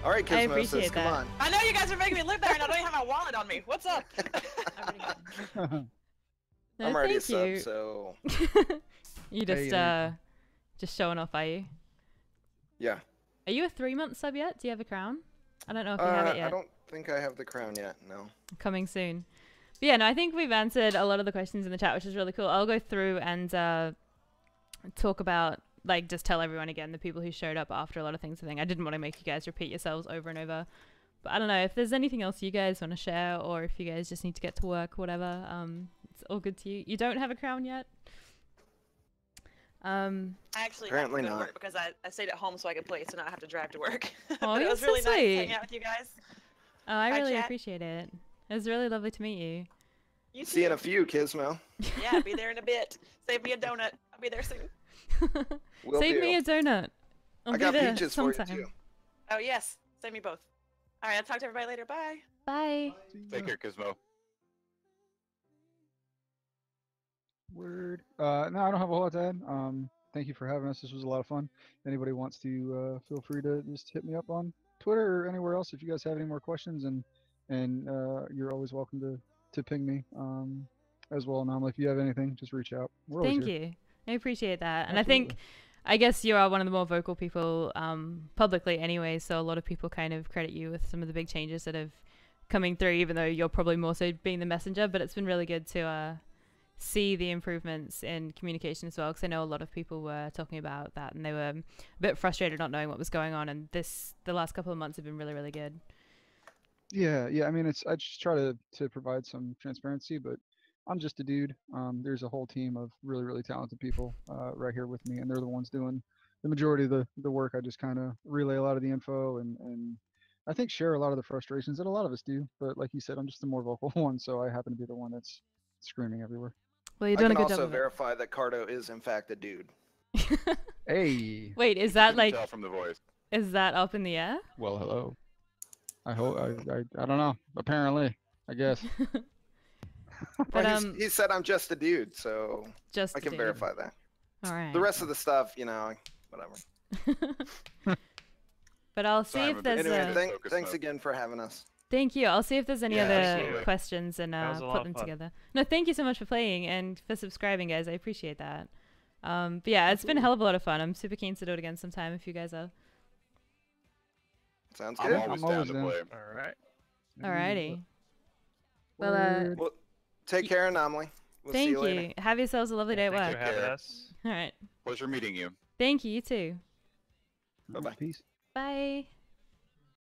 All right, I Gizmo, appreciate come that. on. I know you guys are making me live there and I don't even have my wallet on me. What's up? No, I'm already a thank sub, you. so You Hey, just showing off, are you? Yeah. Are you a 3-month sub yet? Do you have a crown? I don't know if you have it yet. I don't think I have the crown yet. No. Coming soon. But yeah, no, I think we've answered a lot of the questions in the chat, which is really cool. I'll go through and talk about, like, just tell everyone again, the people who showed up after a lot of things. I think I didn't want to make you guys repeat yourselves over and over. But I don't know if there's anything else you guys want to share, or if you guys just need to get to work, whatever. It's all good to you. You don't have a crown yet? I actually Apparently have to go to not. work because I stayed at home so I could play, so now I have to drive to work. Oh, But it you're was so really nice sweet. hanging out with you guys. Oh, I Hi, really chat. appreciate it. It was really lovely to meet you. You See you in too. a few, Gizmo. Yeah, be there in a bit. Save me a donut. I'll be there soon. Will Save do. me a donut. I'll I be got there peaches for you sometime. too. Oh yes, save me both. All right, I'll talk to everybody later. Bye. Bye. Take care, Gizmo. Word. No, I don't have a whole lot to add. Thank you for having us. This was a lot of fun. Anybody wants to feel free to just hit me up on Twitter or anywhere else if you guys have any more questions, and you're always welcome to ping me as well. Anomaly, if you have anything, just reach out. We're always Thank here. you. I appreciate that. And Absolutely. I guess you are one of the more vocal people publicly anyway, so a lot of people kind of credit you with some of the big changes that have coming through, even though you're probably more so being the messenger. But it's been really good to see the improvements in communication as well, because I know a lot of people were talking about that and they were a bit frustrated not knowing what was going on, and the last couple of months have been really, really good. Yeah. I mean, I just try to provide some transparency, but I'm just a dude. There's a whole team of really, really talented people right here with me, and they're the ones doing the majority of the work. I just kind of relay a lot of the info and I think share a lot of the frustrations that a lot of us do. But like you said, I'm just the more vocal one, so I happen to be the one that's screaming everywhere. Well, you're I doing a can good job also of it. verify that Cardo is in fact a dude. Hey. Wait, is that You can like, tell from the voice. is that up in the air? Well, hello. I hope I don't know. Apparently, I guess. But Well, he said I'm just a dude, so just I a can dude. verify that. All right. The rest of the stuff, whatever. But I'll see Sorry, if I'm a bit there's Anyway, focused thanks though. again for having us. Thank you. I'll see if there's any Yeah, other absolutely. questions and That was a lot put of them fun. together. No, thank you so much for playing and for subscribing, guys. I appreciate that. But yeah, it's been a hell of a lot of fun. I'm super keen to do it again sometime if you guys are. Sounds I'm good. always I'm down always to down. play. All right. Alrighty. Well, Word. Well, take care, Anomally. We'll see thank you later. Have yourselves a lovely day at Thanks work. for having Care. us. All right. Pleasure meeting you. Thank you. You too. Bye-bye. Peace. Bye.